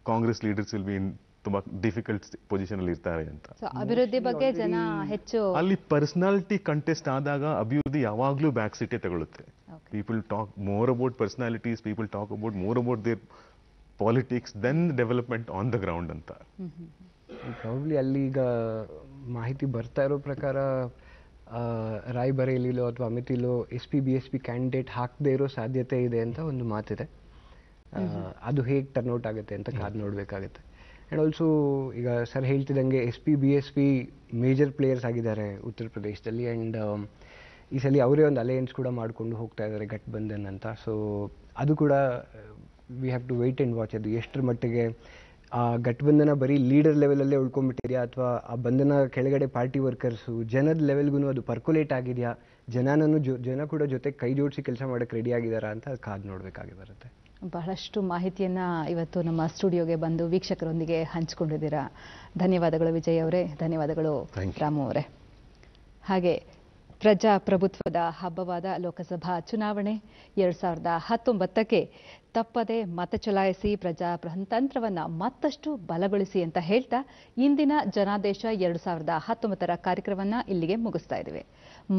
Congress leaders will be in ತುಂಬಾ ಡಿಫಿಕಲ್ಟ್ ಪೊಸಿಷನ್ ಅಲ್ಲಿ ಇರ್ತಾರೆ ಅಂತ. ಅಭಿವೃದ್ಧಿ ಬಗ್ಗೆ ಜನ ಹೆಚ್ಚು ಅಲ್ಲಿ ಪರ್ಸನಾಲಿಟಿ ಕಂಟೆಸ್ಟ್ ಆದಾಗ ಅಭಿವೃದ್ಧಿ ಯಾವಾಗಲೂ ಬ್ಯಾಕ್ ಸೀಟೇ ತಗೊಳುತ್ತೆ. People talk more about personalities, people talk about more about their politics then development on the ground ಅಂತ. ಪ್ರಾಬಬ್ಲಿ ಅಲ್ಲಿ ಈಗ ಮಾಹಿತಿ ಬರ್ತಾ ಇರೋ ಪ್ರಕಾರ ರಾಯ್ಬರೇಲಿಲೋ ಅಥವಾ ಅಮೇಥಿಲೋ SP BSP ಕ್ಯಾಂಡಿಡೇಟ್ ಹಾಕದೇ ಇರೋ ಸಾಧ್ಯತೆ ಇದೆ ಅಂತ ಒಂದು ಮಾತಿದೆ. ಅದು ಹೇಗೆ ಟರ್ನ್ಔಟ್ ಆಗುತ್ತೆ ಅಂತ ಕಾದು ನೋಡಬೇಕಾಗುತ್ತೆ. ಆ್ಯಂಡ್ ಆಲ್ಸೋ ಈಗ ಸರ್ ಹೇಳ್ತಿದ್ದಂಗೆ SP BSP ಮೇಜರ್ ಪ್ಲೇಯರ್ಸ್ ಆಗಿದ್ದಾರೆ ಉತ್ತರ ಪ್ರದೇಶದಲ್ಲಿ. ಆ್ಯಂಡ್ ಈ ಸಲ ಅವರೇ ಒಂದು ಅಲಯನ್ಸ್ ಕೂಡ ಮಾಡಿಕೊಂಡು ಹೋಗ್ತಾ ಇದ್ದಾರೆ ಗಠಬಂಧನ್ ಅಂತ. ಸೊ ಅದು ಕೂಡ we have to wait and watch. ಅದು ಎಷ್ಟರ ಮಟ್ಟಿಗೆ ಆ ಗಠಬಂಧನ ಬರೀ ಲೀಡರ್ ಲೆವೆಲಲ್ಲೇ ಉಳ್ಕೊಂಡ್ಬಿಟ್ಟಿದೆಯಾ ಅಥವಾ ಆ ಬಂಧನ ಕೆಳಗಡೆ ಪಾರ್ಟಿ ವರ್ಕರ್ಸು ಜನದ ಲೆವೆಲ್ಗೂ ಅದು ಪರ್ಕೊಲೇಟ್ ಆಗಿದೆಯಾ, ಜನ ಕೂಡ ಜೊತೆ ಕೈ ಜೋಡಿಸಿ ಕೆಲಸ ಮಾಡೋಕ್ಕೆ ರೆಡಿ ಆಗಿದ್ದಾರಾ ಅಂತ ಅದು ಕಾದು ನೋಡಬೇಕಾಗಿ ಬರುತ್ತೆ. ಬಹಳಷ್ಟು ಮಾಹಿತಿಯನ್ನು ಇವತ್ತು ನಮ್ಮ ಸ್ಟುಡಿಯೋಗೆ ಬಂದು ವೀಕ್ಷಕರೊಂದಿಗೆ ಹಂಚಿಕೊಂಡಿದ್ದೀರಾ. ಧನ್ಯವಾದಗಳು ವಿಜಯ್ ಅವರೇ, ಧನ್ಯವಾದಗಳು ರಾಮು ಅವರೇ. ಹಾಗೆ ಪ್ರಜಾಪ್ರಭುತ್ವದ ಹಬ್ಬವಾದ ಲೋಕಸಭಾ ಚುನಾವಣೆ 2019ಕ್ಕೆ ತಪ್ಪದೆ ಮತ ಚಲಾಯಿಸಿ, ಪ್ರಜಾಪ್ರಜಾತಂತ್ರವನ್ನು ಮತ್ತಷ್ಟು ಬಲಗೊಳಿಸಿ ಅಂತ ಹೇಳ್ತಾ ಇಂದಿನ ಜನಾದೇಶ 2019ರ ಕಾರ್ಯಕ್ರಮವನ್ನು ಇಲ್ಲಿಗೆ ಮುಗಿಸ್ತಾ ಇದ್ದೀವಿ.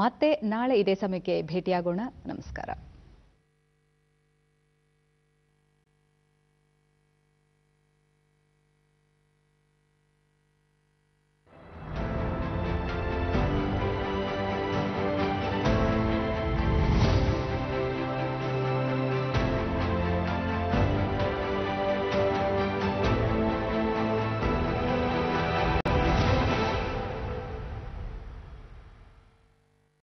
ಮತ್ತೆ ನಾಳೆ ಇದೇ ಸಮಯಕ್ಕೆ ಭೇಟಿಯಾಗೋಣ. ನಮಸ್ಕಾರ.